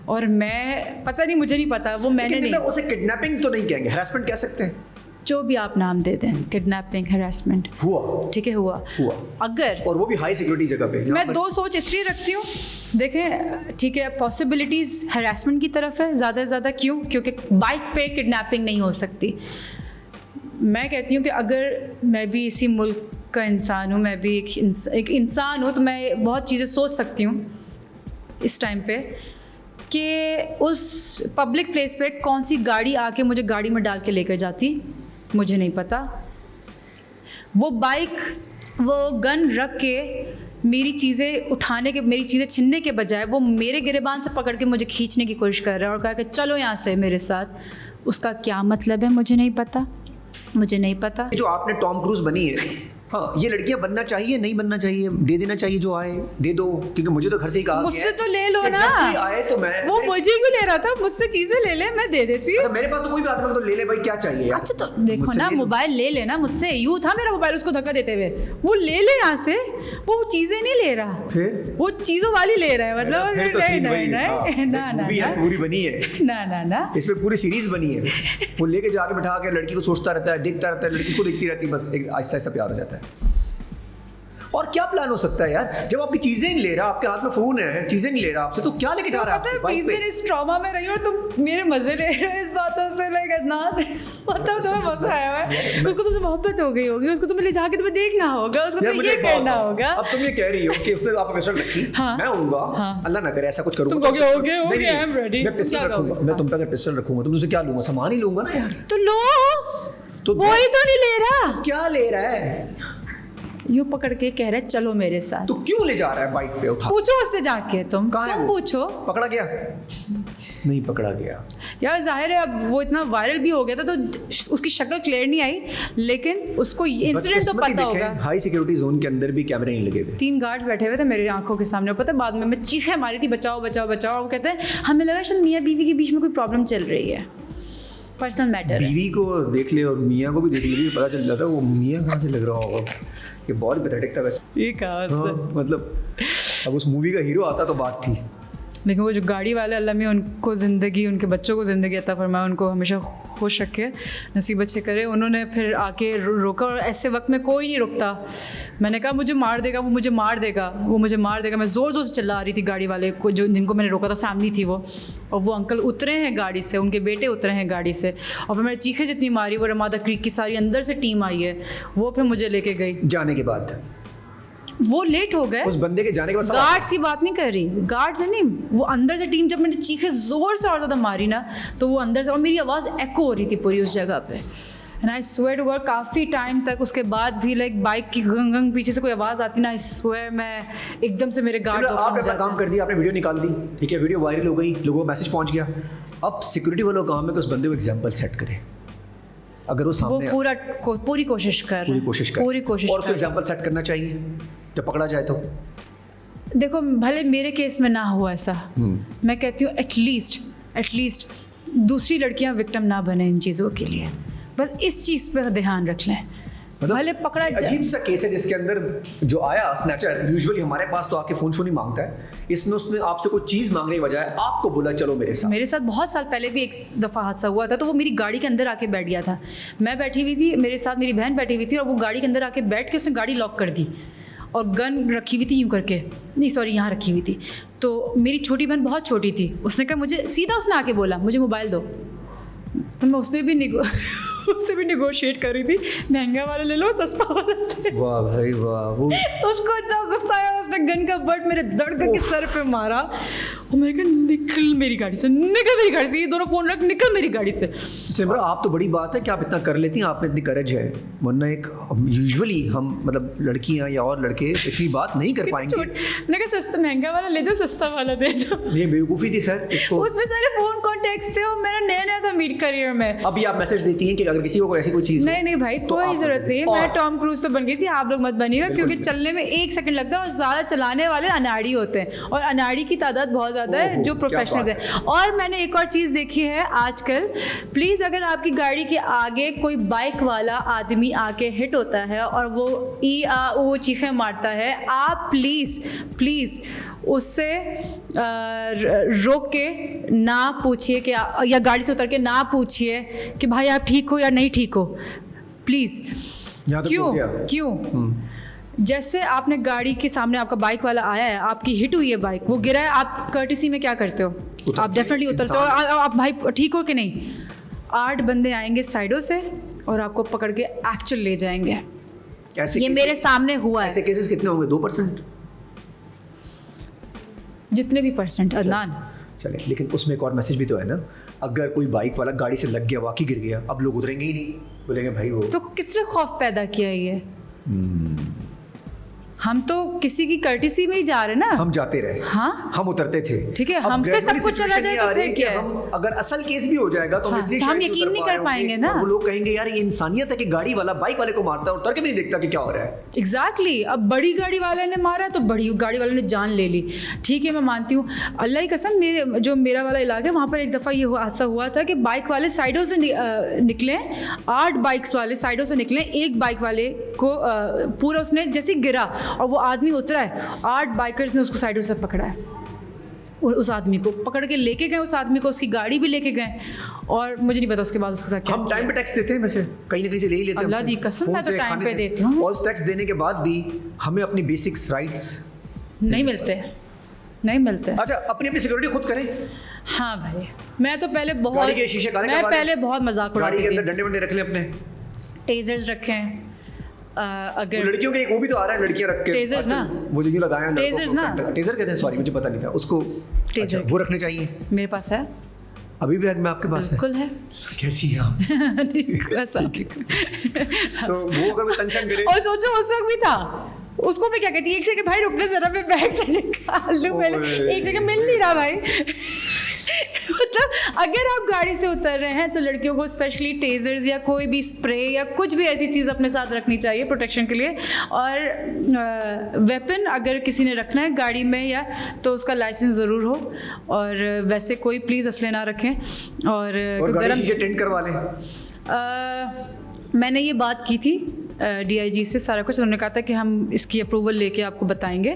और मैं पता नहीं, मुझे नहीं पता वो मैंने नहीं। उसे किडनैपिंग तो नहीं कहेंगे, हैरेसमेंट कह सकते हैं, जो भी आप नाम दे दें, किडनैपिंग, हैरेसमेंट हुआ, ठीक है, हुआ। अगर, और वो भी हाई सिक्योरिटी जगह पे। मैं 2 सोच इसलिए रखती हूँ, देखें ठीक है, पॉसिबिलिटीज़ हैरेसमेंट की तरफ है ज़्यादा से ज़्यादा। क्यों? क्योंकि बाइक पे किडनैपिंग नहीं हो सकती। मैं कहती हूँ कि अगर मैं भी इसी मुल्क का इंसान हूँ, मैं भी एक इंसान हूँ, तो मैं बहुत चीज़ें सोच सकती हूँ इस टाइम पे, कि उस पब्लिक प्लेस पे कौन सी गाड़ी आके मुझे गाड़ी में डाल के लेकर जाती, मुझे नहीं पता। वो बाइक, वो गन रख के मेरी चीज़ें उठाने के, मेरी चीज़ें छीनने के बजाय वो मेरे गिरेबान से पकड़ के मुझे खींचने की कोशिश कर रहा है और कहा कि चलो यहाँ से मेरे साथ। उसका क्या मतलब है मुझे नहीं पता, मुझे नहीं पता। जो आपने टॉम क्रूज बनी है, हाँ, ये लड़कियां बनना चाहिए नहीं बनना चाहिए, दे देना चाहिए जो आए दे दो, क्योंकि मुझे तो घर से ही कहा मुझसे तो ले लो ना, आए तो मैं वो मुझे क्यों ले रहा था, मुझसे चीजें ले ले, मैं दे देती। अच्छा, मेरे पास तो कोई बात नहीं, तो ले ले भाई, क्या चाहिए यार। अच्छा तो देखो ना, मोबाइल ले लेना मुझसे, यूं था मेरा मोबाइल उसको धक्का देते हुए, वो ले ले यहाँ से, वो चीजें नहीं ले रहा, फिर वो चीजों वाली ले रहा है, मतलब फिर तो नहीं सीन नहीं वही है। हाँ, नहीं, ना ना मूवी है, पूरी बनी है ना ना ना, इस पे पूरी सीरीज बनी है। वो लेके जाके बिठा के लड़की को सोचता रहता है, देखता रहता है, लड़की को देखती रहती है, बस एक आहिस्ता आहिस्ता प्यार हो जाता है। और क्या प्लान हो सकता है यार, जब आपकी चीजें नहीं ले रहा, आपके हाथ में फोन है, चीजें नहीं ले रहा आपसे, तो क्या लेके जा रहा है आपसे बाइक पे? इस ट्रॉमा में रही हो तुम, मेरे मजे ले रहे हो इस बातों से, लाइक अदनान मतलब तुम्हें मजा आया है, उसको तुमसे मोहब्बत हो गई होगी, उसको तुम्हें ले जाके तुम्हें देखना होगा, उसको तुम्हें ये करना होगा। अब तुम ये कह रही हो कि उसने आप पिस्टल रखी, मैं होऊंगा, अल्लाह ना करे ऐसा कुछ करूंगा, तुम कहोगे okay okay I am ready, मैं पिस्टल रखूंगा, मैं तुम पे अगर पिस्टल रखूंगा तो तुमसे क्या लूंगा, सामान ही लूंगा ना यार। तो लो, तो वो ही तो नहीं ले रहा, क्या ले रहा है? यूं पकड़ के कह रहे चलो मेरे साथ, तो क्यों ले जा रहा है बाइक पे उठा? पूछो उससे जाके, तुम पूछो। पकड़ा गया? नहीं पकड़ा गया यार, जाहिर है अब वो इतना वायरल भी हो गया था, तो उसकी शक्ल क्लियर नहीं आई, लेकिन उसको इंसिडेंट तो पता होगा। हाई सिक्योरिटी जोन के अंदर भी कैमरे नहीं लगे थे, 3 गार्ड्स बैठे हुए थे मेरी आंखों के सामने, पता है बाद में मैं चीखें मारी थी बचाओ बचाओ बचाओ, और वो कहते हैं हमें लगा शायद मियाँ बीवी के बीच में कोई प्रॉब्लम चल रही है, पर्सनल मैटर। बीवी को देख ले और मियाँ को भी देख ले, पता चल जाता है वो मियाँ कहाँ से लग रहा होगा। ये बहुत पैथेटिक था वैसे, ये कहा मतलब अब उस मूवी का हीरो आता तो बात थी। लेकिन वो जो गाड़ी वाले, अल्लाह में उनको ज़िंदगी, उनके बच्चों को ज़िंदगी अता फरमाए, उनको हमेशा खुश रखे, नसीब अच्छे करे। उन्होंने फिर आके रोका, और ऐसे वक्त में कोई नहीं रुकता। मैंने कहा मुझे मार देगा, वो मुझे मार देगा, वो मुझे मार देगा। मैं ज़ोर ज़ोर से चिल्ला रही थी गाड़ी वाले को, जो जिनको मैंने रोका था, फैमिली थी वो, और वो अंकल उतरे हैं गाड़ी से, उनके बेटे उतरे हैं गाड़ी से, और फिर मैंने चीखें जितनी मारी, वो रमादा क्रीक की सारी अंदर से टीम आई है, वो फिर मुझे लेके गई। जाने के बाद वो लेट हो गए, उस बंदे के जाने के बाद गार्ड्स की बात नहीं कर रही, गार्ड्स है नहीं, वो अंदर से टीम, जब मैंने चीखें जोर से और ज़्यादा मारी ना, तो वो अंदर से, और मेरी आवाज़ एको हो रही थी पूरी उस जगह पे, and I swear to God काफ़ी टाइम तक उसके बाद भी लाइक बाइक की गंग गंग पीछे से कोई आवाज़ आती ना, आई स्वेयर मैं एकदम से मेरे गार्ड्स आपने अपना काम कर दिया, आपने वीडियो निकाल दी, ठीक है, वीडियो वायरल हो गई, लोगों को मैसेज पहुंच गया। अब सिक्योरिटी वालों का काम है कि उस बंदे को एग्जाम्पल सेट करे। अगर वो सामने पूरी कोशिश कर, और फिर एग्जाम्पल सेट करना चाहिए जब पकड़ा जाए तो। देखो भले मेरे केस में ना हुआ ऐसा, मैं कहती हूँ एटलीस्ट दूसरी लड़कियां विक्टिम ना बने इन चीज़ों के लिए, बस इस चीज़ पे ध्यान रख लें। मतलब भले पकड़ा अजीब सा केस है जिसके अंदर जो आया स्नैचर, यूजुअली हमारे पास तो आके फ़ोन शो नहीं मांगता है, इसमें उसने आपसे कोई चीज़ मांगने की बजाय आपको बोला चलो मेरे साथ बहुत साल पहले भी एक दफ़ा हादसा हुआ था, तो वो मेरी गाड़ी के अंदर आके बैठ गया था, मैं बैठी हुई थी, मेरे साथ मेरी बहन बैठी हुई थी, और वो गाड़ी के अंदर आके बैठ के उसने गाड़ी लॉक कर दी, और गन रखी हुई थी यूँ करके, नहीं सॉरी यहाँ रखी हुई थी, तो मेरी छोटी बहन बहुत छोटी थी, उसने कहा मुझे, सीधा उसने आके बोला मुझे मोबाइल दो, तो मैं उसमें भी उससे भी निगोशिएट कर रही थी, महंगा वाला ले लो सस्ता वाला दे। वाह भाई वाह, वो उसको इतना गुस्सा आया, उसने गन का बट मेरे दर्द के सर पे मारा, और मैंने कहा निकल मेरी गाड़ी से, ये दोनों फोन रख, निकल मेरी गाड़ी से। सिमरन आप तो बड़ी बात है कि आप इतना कर लेती हैं, आप में इतनी करेज है, वरना एक यूजुअली हम मतलब लड़कियां या और लड़के इतनी बात नहीं कर पाएंगे। मैंने कहा सस्ता महंगा वाला ले दो, सस्ता वाला दे दो। ये बेवकूफ़ी थी खैर, इसको उसमें सारे फोन कॉन्टेक्ट से, और मेरा नया था मीट करियर में। अभी आप मैसेज देती हैं कि अगर किसी को ऐसी कोई चीज़ नहीं भाई तो कोई ज़रूरत नहीं, मैं टॉम क्रूज तो बन गई थी, आप लोग मत बनिएगा, क्योंकि चलने में 1 सेकंड लगता है, और ज़्यादा चलाने वाले अनाड़ी होते हैं, और अनाड़ी की तादाद बहुत ज़्यादा है जो प्रोफेशनल्स हैं। और मैंने एक और चीज़ देखी है आजकल, प्लीज़ अगर आपकी गाड़ी के आगे कोई बाइक वाला आदमी आके हिट होता है और वो वो चीखें मारता है, आप प्लीज़ उससे रोक के ना पूछिए कि या गाड़ी से उतर के ना पूछिए कि भाई आप ठीक हो या नहीं ठीक हो, प्लीज़। क्यों जैसे आपने गाड़ी के सामने आपका बाइक वाला आया है, आपकी हिट हुई है बाइक, वो गिरा है, आप कर्टिसी में क्या करते हो, आप डेफिनेटली उतरते हो, आप भाई ठीक हो कि नहीं, 8 बंदे आएंगे साइडों से और आपको पकड़ के एक्चुअल ले जाएंगे। ये मेरे सामने हुआ है। ऐसे केसेस कितने होंगे? 2%? जितने भी परसेंट अदनान। चले, लेकिन उसमें एक और मैसेज भी तो है ना, अगर कोई बाइक वाला गाड़ी से लग गया, वाकई गिर गया, अब लोग उतरेंगे ही नहीं, बोलेंगे भाई वो तो किसने खौफ पैदा किया ये? हम तो किसी की कर्टिसी में ही जा रहे हैं ना। हम जाते रहे, हाँ हम उतरते थे, ठीक है, अब हमसे सब gradually कुछ चला situation जाए ये तो आ रही है फिर कि क्या है? हम अगर असल केस भी हो जाएगा तो हम हाँ, इसलिए तो हम शायद यकीन उतर नहीं पा कर रहे होंगे पाएंगे ना। और वो लोग कहेंगे यार ये इंसानियत है कि गाड़ी वाला बाइक वाले को मारता है और उतर के भी नहीं देखता कि क्या हो रहा है। एग्जैक्टली अब बड़ी गाड़ी वाले ने मारा तो बड़ी गाड़ी वाले ने जान ले ली, ठीक है मैं मानती हूँ। अल्लाह की कसम मेरा वाला इलाका है वहाँ पर एक दफ़ा ये हादसा हुआ था कि बाइक वाले साइडों से निकले, 8 बाइक्स वाले साइडों से निकले, एक बाइक वाले को पूरा उसने जैसे गिरा और वो आदमी उतरा है, 8 बाइकर्स ने उसको साइडों से पकड़ा है, उस आदमी को पकड़ के लेके गए, उस आदमी को उसकी गाड़ी भी लेके गए और मुझे नहीं पता उसके बाद उसके साथ क्या हम टाइम पे टैक्स देते हैं, वैसे कहीं ना कहीं से ले ही लेते हैं। अल्लाह दी कसम मैं तो टाइम पे देती हूँ। और टैक्स देने के बाद भी हमें अपनी बेसिक्स राइट्स नहीं मिलते। अच्छा, अपनी अपनी सिक्योरिटी खुद करें। हाँ भाई, मैं तो पहले गाड़ी बहुत के शीशे काले मैं करवा लें। पहले बहुत मजाक गाड़ी उड़ाती के थी। अंदर डंडे वंडे रख लें अपने, टेजर्स रखे हैं अगर लड़कियों के एक वो भी तो आ रहा है, लड़कियां रख के टेजर्स ना, वो जो यूं लगाए हैं टेजर्स ना, टेजर कहते हैं, सॉरी मुझे पता नहीं था उसको। टेजर अच्छा, वो रखने चाहिए। मेरे पास है, अभी भी मैं आपके पास है। बिल्कुल है। कैसी है आप? तो वो अगर मैं तंग करे और सोचो उस वक्त भी था, उसको मैं क्या कहती, एक सेकंड भाई रुकने जरा, मैं बैग से निकाल लूं पहले, एक सेकंड मिल नहीं रहा भाई। मतलब अगर आप गाड़ी से उतर रहे हैं तो लड़कियों को स्पेशली टेजर्स या कोई भी स्प्रे या कुछ भी ऐसी चीज़ अपने साथ रखनी चाहिए प्रोटेक्शन के लिए। और वेपन अगर किसी ने रखना है गाड़ी में या तो उसका लाइसेंस ज़रूर हो, और वैसे कोई प्लीज़ असले ना रखें। और गाड़ी शीशे टेंट करवा लें। मैंने ये बात की थी DIG से सारा कुछ, उन्होंने कहा था कि हम इसकी अप्रूवल लेके आपको बताएंगे।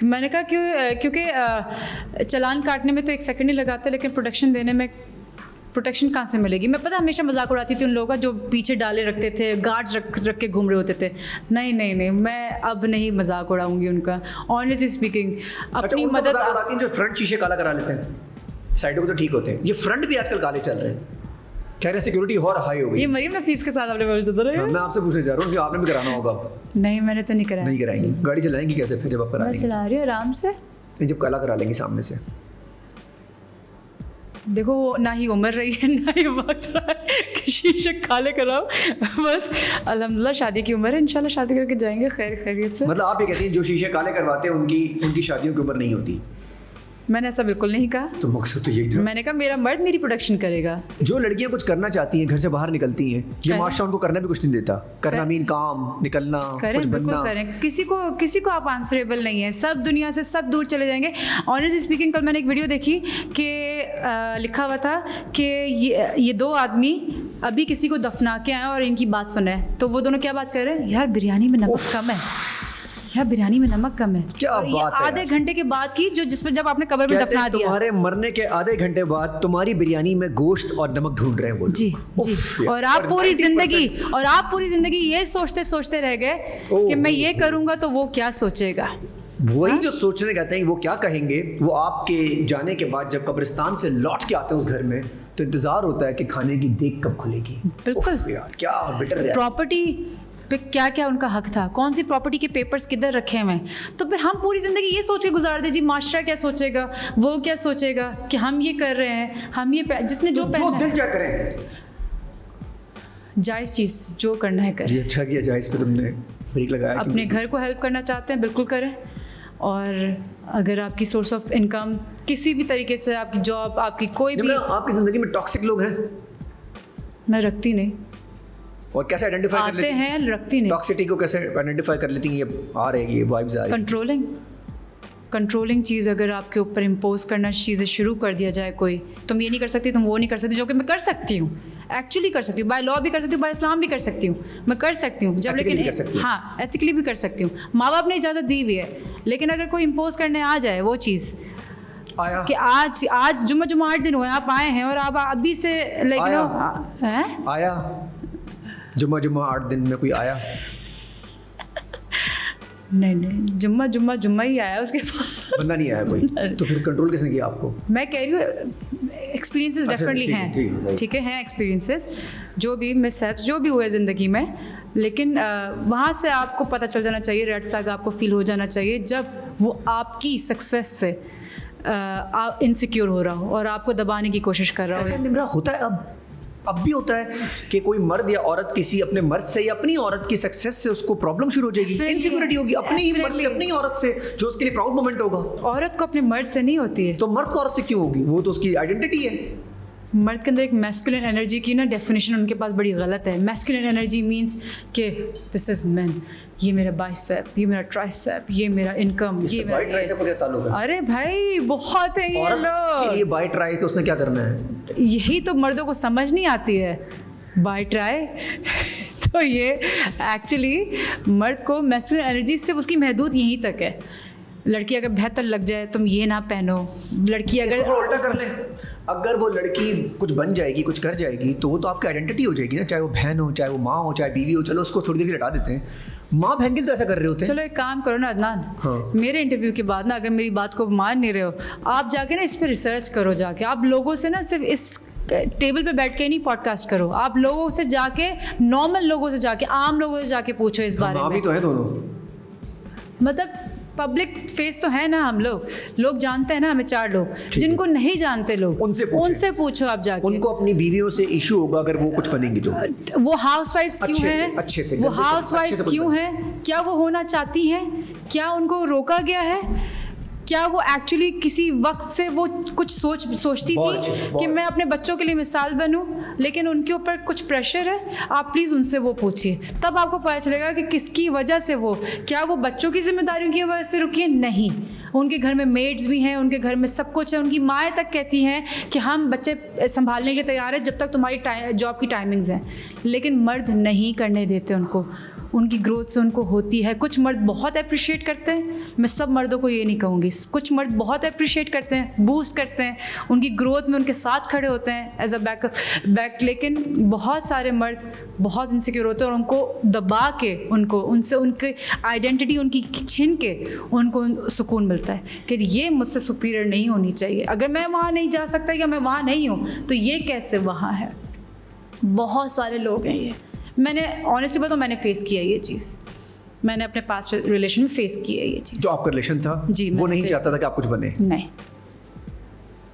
मैंने कहा क्योंकि चलान काटने में तो 1 सेकंड ही लगाते, लेकिन प्रोटेक्शन देने में प्रोटेक्शन कहाँ से मिलेगी। मैं पता हमेशा मजाक उड़ाती थी उन लोगों का जो पीछे डाले रखते थे, गार्ड्स रख के घूम रहे होते थे। नहीं, मैं अब नहीं मजाक उड़ाऊंगी उनका, ऑनेस्टली स्पीकिंग। अपनी मदद उड़ाती हैं जो फ्रंट शीशे काला करा लेते हैं, साइडों को तो ठीक होते हैं, ये फ्रंट भी आजकल काले चल रहे हैं। कह रहे सिक्योरिटी और हाई हो गई। ये मरीम नफीस के साथ आपने पहुंच रहे मैं आपसे पूछने जा रहा हूँ कि आपने भी कराना होगा अब। नहीं, मैंने तो नहीं कराया। नहीं कराएंगी, गाड़ी चलाएंगी कैसे फिर जब आप करा मैं लेंगी? चला रही हूँ आराम से। नहीं, जब काला करा लेंगी सामने से। देखो ना ही उम्र रही है ना ही वक्त रहा है कि शीशे काले कराओ। बस अल्हम्दुलिल्लाह शादी की उम्र है, इंशाल्लाह शादी करके जाएंगे खैरियत से। मतलब आप ये कहती हैं जो शीशे काले करवाते हैं उनकी शादियों की उम्र नहीं होती? मैंने ऐसा बिल्कुल नहीं कहा। तो मकसद तो यही था। मैंने कहा मेरा मर्द मेरी प्रोटेक्शन करेगा। जो लड़कियां कुछ करना चाहती हैं, घर से बाहर निकलती हैं, ये माशरा उनको करना भी कुछ नहीं देता। करना मीन काम, निकलना, कुछ बनना। करें, किसी को आप आंसरेबल नहीं है। सब दुनिया से सब दूर चले जाएंगे। ऑनेस्टली स्पीकिंग, कल मैंने एक वीडियो देखी कि लिखा हुआ था कि ये 2 आदमी अभी किसी को दफना के आए और इनकी बात सुने, तो वो दोनों क्या बात कर रहे हैं, यार बिरयानी में नमक कम है, यार बिरयानी में नमक कम है। क्या और ये बात है आधे घंटे के बाद की जिसमें जब आपने कब्र में दफना दिया, तुम्हारे मरने के आधे घंटे बाद तुम्हारी बिरयानी में गोश्त और नमक ढूंढ रहे हैं वो लोग। जी। और आप पूरी जिंदगी ये सोचते रह गए कि मैं ये करूंगा तो वो क्या सोचेगा। वही जो सोचने कहते हैं वो क्या कहेंगे, वो आपके जाने के बाद जब कब्रिस्तान से लौट के आते हैं उस घर में, तो इंतजार होता है कि खाने की देख कब खुलेगी। बिल्कुल यार क्या बेटर प्रॉपर्टी पे क्या क्या उनका हक था, कौन सी प्रॉपर्टी के पेपर्स किधर रखे हुए हैं। तो फिर हम पूरी ज़िंदगी ये सोच के गुजार दे जी माशरा क्या सोचेगा, वो क्या सोचेगा कि हम ये कर रहे हैं, हम ये जिसने जो पहना दिल क्या करें, जायज़ चीज़ जो करना है करें। ये अच्छा किया जायज़ पे तुमने ब्रेक लगाया। अपने घर को हेल्प करना चाहते हैं बिल्कुल करें। और अगर आपकी सोर्स ऑफ इनकम किसी भी तरीके से, आपकी जॉब, आपकी कोई भी, आपकी ज़िंदगी में टॉक्सिक लोग हैं? मैं रखती नहीं। और कैसे आइडेंटिफाई कर लेती हैं? रखती नहीं। टॉक्सिसिटी को कैसे आइडेंटिफाई कर लेती हैं? ये आ रही है, ये वाइब्स आ रही है। कंट्रोलिंग चीज़ अगर आपके ऊपर इम्पोज करना चीज़ें शुरू कर दिया जाए कोई, तुम ये नहीं कर सकती, तुम वो नहीं कर सकती, जो कि मैं कर सकती हूँ, एक्चुअली कर सकती हूँ, बाय लॉ भी कर सकती हूँ, बाय इस्लाम भी कर सकती हूँ, मैं कर सकती हूँ जब, लेकिन हाँ एथिकली भी कर सकती हूँ, माँ बाप ने इजाज़त दी हुई है। लेकिन अगर कोई इम्पोज करने आ जाए वो चीज़ आया कि आज जुम्मा 8 दिन हुए आप आए हैं और आप अभी से लाइक आया जुम्मा 8 दिन में कोई आया? नहीं, जुम्मा ही आया, उसके बाद बंदा नहीं आया कोई। तो फिर कंट्रोल किसने किया आपको? मैं कह रही हूँ एक्सपीरियंसेस डेफिनेटली हैं, ठीक है एक्सपीरियंसेस, जो भी मिसहैप्स जो भी हुए ज़िंदगी में, लेकिन वहाँ से आपको पता चल जाना चाहिए, रेड फ्लैग आपको फील हो जाना चाहिए जब वो आपकी सक्सेस से इनसिक्योर हो रहा हो और आपको दबाने की कोशिश कर रहा हो। निम्रा होता है अब अब भी होता है कि कोई मर्द या औरत किसी अपने मर्द से या अपनी औरत की सक्सेस से उसको प्रॉब्लम शुरू हो जाएगी, इनसिक्योरिटी होगी अपनी ही मर्द से, अपनी ही औरत से, जो उसके लिए प्राउड मोमेंट होगा। औरत को अपने मर्द से नहीं होती है, तो मर्द को औरत से क्यों होगी? वो तो उसकी आइडेंटिटी है। मर्द के अंदर एक मैस्कुलिन एनर्जी की ना डेफिनेशन उनके पास बड़ी गलत है। मैस्कुलिन एनर्जी मींस कि दिस इज मैन, ये मेरा बाइसेप, ये मेरा ट्राइसेप, ये मेरा इनकम, ये मेरा ट्राइसेप का क्या ताल्लुक है? अरे भाई बहुत है ये औरत के लोग। लिए बाई ट्राई के उसने क्या करना है? यही तो मर्दों को समझ नहीं आती है, बाय ट्राई। तो ये एक्चुअली मर्द को मैस्कुलिन एनर्जी सिर्फ उसकी महदूद यहीं तक है। लड़की अगर बेहतर लग जाए तुम ये ना पहनो, लड़की अगर इसको उल्टा कर ले, अगर वो लड़की कुछ बन जाएगी, कुछ कर जाएगी, तो वो तो आपकी आइडेंटिटी हो जाएगी ना, चाहे वो बहन हो, चाहे वो माँ हो, चाहे बीवी हो। चलो उसको थोड़ी देर के लिए हटा देते हैं, माँ बहन के तो ऐसा कर रहे होते हैं। चलो एक काम करो ना अदनान, हाँ। मेरे इंटरव्यू के बाद ना अगर मेरी बात को मान नहीं रहे हो, आप जाके ना इस पर रिसर्च करो, जाके आप लोगों से ना सिर्फ इस टेबल पे बैठ के नहीं पॉडकास्ट करो, आप लोगों से जाके, नॉर्मल लोगों से जाके, आम लोगों से जाके पूछो इस बारे में। भी तो है दोनों, मतलब पब्लिक फेस तो है ना, हम लोग जानते हैं ना हमें 4 लोग, जिनको नहीं जानते लोग उनसे पूछो आप जाके। उनको अपनी बीवियों से इशू होगा अगर वो कुछ बनेंगी तो। वो हाउसवाइफ्स क्यों हैं, अच्छे से वो हाउसवाइफ्स क्यों हैं, क्या वो होना चाहती हैं, क्या उनको रोका गया है, क्या वो एक्चुअली किसी वक्त से वो कुछ सोचती थी कि मैं अपने बच्चों के लिए मिसाल बनूं, लेकिन उनके ऊपर कुछ प्रेशर है। आप प्लीज़ उनसे वो पूछिए, तब आपको पता चलेगा कि किसकी वजह से वो, क्या वो बच्चों की जिम्मेदारियों की वजह से रुकी है? नहीं, उनके घर में मेड्स भी हैं, उनके घर में सब कुछ है, उनकी माएँ तक कहती हैं कि हम बच्चे संभालने के लिए तैयार हैं जब तक तुम्हारी जॉब की टाइमिंग्स हैं, लेकिन मर्द नहीं करने देते उनको। उनकी ग्रोथ से उनको होती है। कुछ मर्द बहुत अप्रिशिएट करते हैं, मैं सब मर्दों को ये नहीं कहूँगी, कुछ मर्द बहुत अप्रिशिएट करते हैं, बूस्ट करते हैं उनकी ग्रोथ में, उनके साथ खड़े होते हैं एज अ बैक, लेकिन बहुत सारे मर्द बहुत इनसिक्योर होते हैं और उनको दबा के, उनसे उनकी आइडेंटिटी उनकी छीन के उनको सुकून मिलता है कि ये मुझसे सुपीरियर नहीं होनी चाहिए। अगर मैं वहाँ नहीं जा सकता या मैं वहाँ नहीं हूँ तो ये कैसे वहाँ है। बहुत सारे लोग हैं ये, मैंने ऑनेस्टली बताऊँ, मैंने फेस किया ये चीज़, मैंने अपने पास्ट रिलेशन में फेस की है ये चीज़। जो आपका रिलेशन था जी, वो नहीं चाहता था कि आप कुछ बने? नहीं,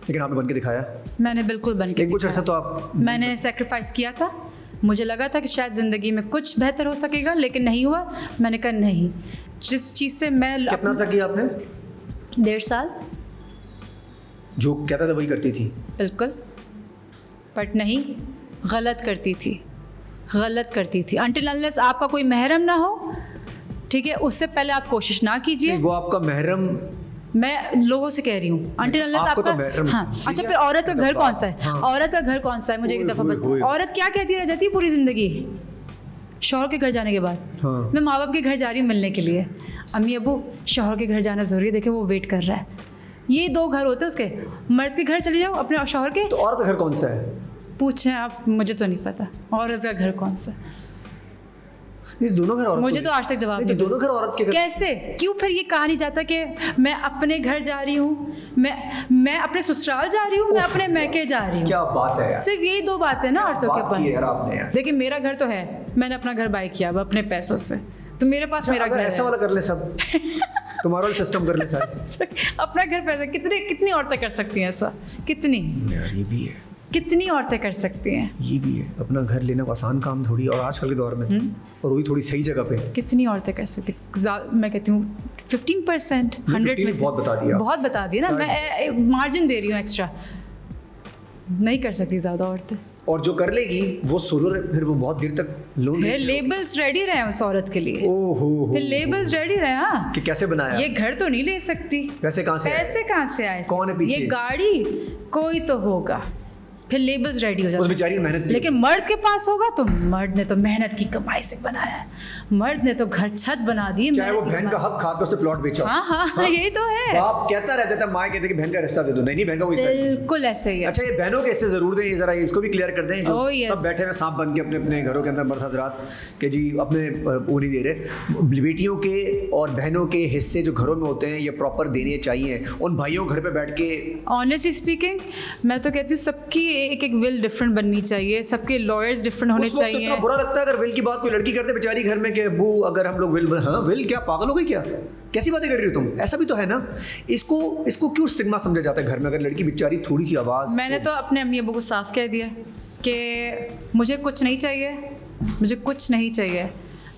लेकिन आपने बन के दिखाया। मैंने बिल्कुल बन के कुछ अर्सा तो आप, मैंने सेक्रीफाइस किया था, मुझे लगा था कि शायद ज़िंदगी में कुछ बेहतर हो सकेगा, लेकिन नहीं हुआ। मैंने कहा नहीं, जिस चीज़ से मैं कितना सा किया आपने? 1.5 साल। जो कहता था वही करती थी? बिल्कुल, बट नहीं, गलत करती थी अनटिल अनलेस आपका कोई महरम ना हो, ठीक है, उससे पहले आप कोशिश ना कीजिए। वो आपका महरम, मैं लोगों से कह रही हूँ अनटिल अनलेस आपका तो हाँ। अच्छा, फिर औरत का घर कौन सा है? हाँ। औरत का घर कौन सा है मुझे एक दफ़ा बताओ। औरत क्या कहती रह जाती है पूरी ज़िंदगी शौहर के घर जाने के बाद? हाँ। मैं माँ बाप के घर जा रही हूँ मिलने के लिए, अम्मी अबू शौहर के घर जाना ज़रूरी है, देखे वो वेट कर रहा है। ये 2 घर होते हैं उसके, मर्द के घर चले जाओ अपने शौहर के। तो औरत का घर कौन सा है? पूछें आप, मुझे तो नहीं पता औरत का घर कौन सा। इस दोनों घर औरत, मुझे तो आज तक जवाब नहीं। दोनों घर औरत के घर कैसे, क्यों? फिर ये कहा नहीं जाता कि मैं अपने घर जा रही हूँ, मैं अपने ससुराल जा रही हूँ, मैं अपने मैके जा रही हूँ। क्या बात है यार। सिर्फ यही 2 बातें ना औरतों के पास। देखिए मेरा घर तो है, मैंने अपना घर बाय किया अपने पैसों से, तो मेरे पास मेरा घर ऐसा वाला कर ले सब तुम्हारा वाला सिस्टम कर ले सारे अपना घर पैसा। कितनी औरतें कर सकती हैं ऐसा? कितनी यार, ये भी है, कितनी औरतें कर सकती हैं? ये भी है, अपना घर लेना को आसान काम थोड़ी, और आजकल के दौर में और वो भी थोड़ी सही जगह पे। कितनी औरतें कर सकती? मैं कहती हूँ 15%, 100%। बहुत बता दिया ना, मैं मार्जिन दे रही हूँ एक्स्ट्रा। नहीं कर सकती ज़्यादा औरतें, और जो कर लेगी वो सोलो, फिर वो बहुत देर तक लोन। लेबल्स रेडी रहे उस औरत के लिए। फिर लेबल्स रेडी रहे। हाँ, कि कैसे बनाया, ये घर तो नहीं ले सकती, पैसे कहाँ से आए, कौन है पीछे, ये गाड़ी कोई तो होगा, फिर लेबल्स रेडी हो जाते हैं। बेचारी मेहनत, लेकिन मर्द के पास होगा तो मर्द ने तो मेहनत की कमाई से बनाया है, मर्द ने तो घर छत बना दी, चाहे वो बहन का हक खा के उससे प्लॉट बेचा। हाँ, यही तो है। बाप कहता रहता था, माँ कहते कि बहन का रिश्ता दे दो, नहीं बहन का वही। बिल्कुल ऐसे ही है। अच्छा, ये बहनों के इससे जरूर दें, जरा इसको भी क्लियर कर दें, जो सब बैठे हुए सांप बन के अपने अपने घरों के अंदर मर्द हजरात के जी अपने वो नहीं दे रहे। बेटियों के और बहनों के हिस्से जो घरों में होते हैं ये प्रॉपर देने चाहिए उन भाइयों घर पे बैठ के। ऑनेस्टली स्पीकिंग, मैं तो कहती हूँ सबकी एक एक विल डिफरेंट बननी चाहिए, सबके लॉयर्स डिफरेंट होने चाहिए। इतना बुरा लगता है अगर विल की बात कोई लड़की करते बेचारी घर में कि अब्बू अगर हम लोग विल, हाँ विल क्या, पागल हो गई क्या, कैसी बातें कर रही हो तुम? ऐसा भी तो है ना, इसको क्यों स्टिग्मा समझा जाता है घर में? अगर लड़की बेचारी थोड़ी सी आवाज़, मैंने तो अपने अम्मी अब्बू को साफ कह दिया कि मुझे कुछ नहीं चाहिए, मुझे कुछ नहीं चाहिए।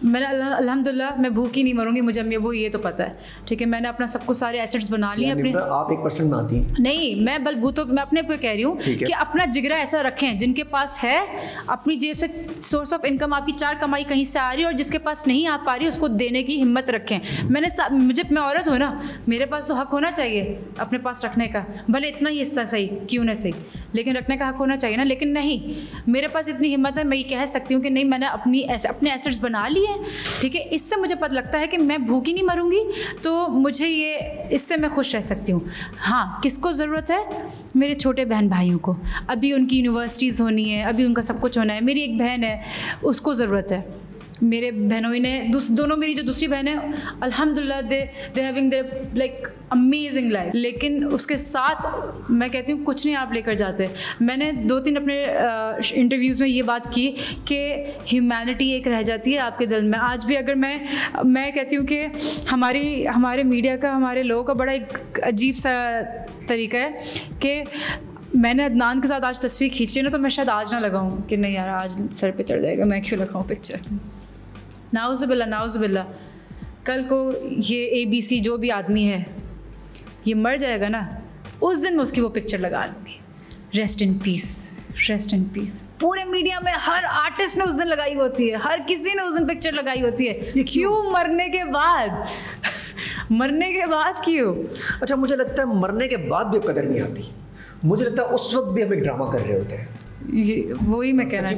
मैंने अल्हम्दुलिल्लाह मैं भूखी नहीं मरूंगी, मुझे अम्मी अबू ये तो पता है, ठीक है। मैंने अपना सब कुछ सारे एसेट्स बना लिए अपने। आप 1% में आती हैं? नहीं, मैं बलबूतो मैं अपने पे कह रही हूँ कि अपना जिगरा ऐसा रखें, जिनके पास है अपनी जेब से सोर्स ऑफ इनकम आपकी 4 कमाई कहीं से आ रही है, और जिसके पास नहीं आ पा रही उसको देने की हिम्मत रखें। मैं औरत हूँ ना, मेरे पास तो हक होना चाहिए अपने पास रखने का, भले इतना ही हिस्सा सही क्यों ना सही, लेकिन रखने का हक होना चाहिए ना। लेकिन नहीं, मेरे पास इतनी हिम्मत है, मैं ये कह सकती हूँ कि नहीं, मैंने अपने एसेट्स बना लिए, ठीक है। इससे मुझे पता लगता है कि मैं भूखी नहीं मरूंगी, तो मुझे इससे मैं खुश रह सकती हूँ। हाँ, किसको ज़रूरत है? मेरे छोटे बहन भाइयों को, अभी उनकी यूनिवर्सिटीज़ होनी है, अभी उनका सब कुछ होना है। मेरी एक बहन है, उसको ज़रूरत है। मेरे बहनों ने दोनों, मेरी जो दूसरी बहन है अल्हम्दुलिल्लाह they having their like amazing life, लेकिन उसके साथ मैं कहती हूँ कुछ नहीं आप लेकर जाते। मैंने 2-3 अपने इंटरव्यूज़ में ये बात की कि ह्यूमैनिटी एक रह जाती है आपके दिल में। आज भी अगर मैं कहती हूँ कि हमारे मीडिया का, हमारे लोगों का बड़ा एक अजीब सा तरीका है कि मैंने अदनान के साथ आज तस्वीर खींची है ना, तो मैं शायद आज ना लगाऊँ कि नहीं यार आज सर पे चढ़ जाएगा, मैं क्यों लगाऊँ पिक्चर। नाउज़ुबिल्लाह, कल को ये ABC जो भी आदमी है ये मर जाएगा ना, उस दिन मैं उसकी वो पिक्चर लगा लूँगी। Rest in peace, rest in peace. पूरे मीडिया में हर आर्टिस्ट ने उस दिन लगाई होती है, हर किसी ने उस दिन पिक्चर लगाई होती है। ये क्यों? मरने के बाद मरने के बाद क्यों? अच्छा, मुझे लगता है मरने के बाद भी कदर नहीं आती। मुझे लगता है उस वक्त भी हम एक ड्रामा कर रहे होते हैं। वही मैं कहना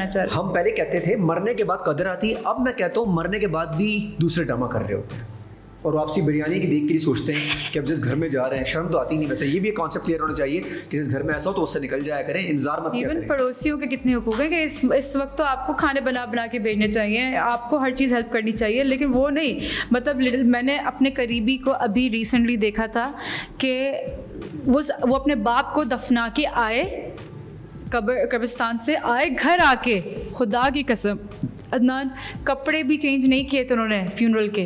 चाह रही। हम पहले कहते थे मरने के बाद कदर आती है, अब मैं कहता हूँ मरने के बाद भी दूसरे ड्रामा कर रहे होते हैं, और वापसी बिरयानी की देख के ही सोचते हैं कि अब जिस घर में जा रहे हैं, शर्म तो आती नहीं। वैसे ये भी एक कॉन्सेप्ट क्लियर होना चाहिए कि जिस घर में ऐसा हो तो उससे निकल जाया करें, इंतजार मत किया करें। इवन पड़ोसियों के कितने हुकूक हैं कि इस वक्त तो आपको खाने बना के भेजने चाहिए, आपको हर चीज़ हेल्प करनी चाहिए, लेकिन वो नहीं। मतलब मैंने अपने करीबी को अभी रिसेंटली देखा था कि वो अपने बाप को दफना के आए, कब्रिस्तान से आए, घर आके खुदा की कसम अदनान कपड़े भी चेंज नहीं किए थे उन्होंने फ्यूनरल के।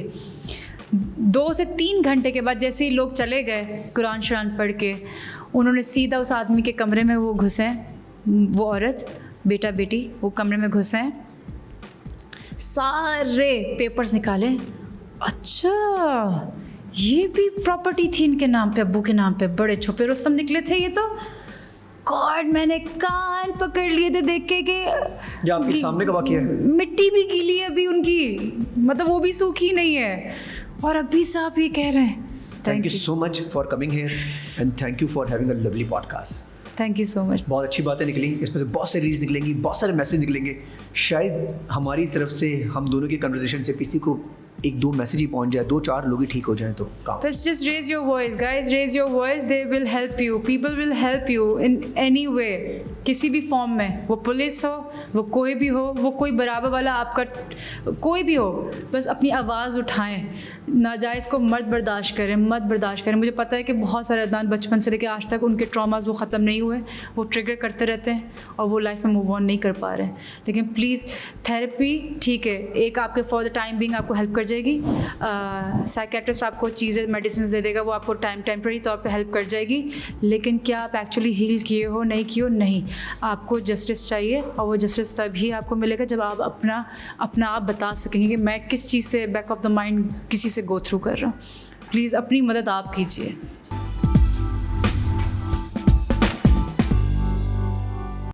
2 से 3 घंटे के बाद जैसे ही लोग चले गए कुरान शरान पढ़ के, उन्होंने सीधा उस आदमी के कमरे में वो घुसे, वो औरत बेटा बेटी वो कमरे में घुसे, सारे पेपर्स निकाले। अच्छा, ये भी प्रॉपर्टी थी इनके नाम पे, अब्बू के नाम पे। बड़े छुपे रुस्तम निकले थे ये तो। गॉड, मैंने कान पकड़ लिए थे देख के कि ये आपके सामने का वाक़या है। मिट्टी भी गीली है अभी उनकी, मतलब वो भी सूखी नहीं है, और अभी साहब ये कह रहे हैं। Thank you so much for coming here and thank you for having a lovely podcast. Thank you so much. बहुत अच्छी बातें निकली, इसमें से बहुत सारी रील्स निकलेंगी, बहुत सारे मैसेज निकलेंगे। शायद हमारी तरफ से, हम दोनों की कन्वर्सेशन से किसी को 1-2 मैसेज ही पहुंच जाए, 2-4 लोग ही ठीक हो जाएं तो काम। बस just raise your voice guys, raise your voice, they will help you, people will help you in any way, किसी भी फॉर्म में। वो पुलिस हो, वो कोई भी हो, वो कोई बराबर वाला आपका कोई भी हो, बस अपनी आवाज़ उठाएं। नाजायज़ को मत बर्दाश्त करें। मुझे पता है कि बहुत सारे अदनान बचपन से लेकर आज तक उनके ट्रॉमास वो ख़त्म नहीं हुए, वो ट्रिगर करते रहते हैं और वो लाइफ में मूव ऑन नहीं कर पा रहे हैं। लेकिन प्लीज़ थेरेपी ठीक है, एक आपके फॉर द टाइम बिंग आपको हेल्प कर जाएगी। साइकेट्रिस्ट आपको चीज़ें मेडिसिन दे देगा, वो आपको टेम्प्रेरी तौर पे हेल्प कर जाएगी, लेकिन क्या आप एक्चुअली हील किए हो, नहीं किए हो? नहीं। आपको जस्टिस चाहिए, और वो जस्टिस तभी आपको मिलेगा जब आप अपना आप बता सकेंगे कि मैं किस चीज़ से बैक ऑफ द माइंड किसी से गो थ्रू कर रहा हूँ। प्लीज़ अपनी मदद आप कीजिए।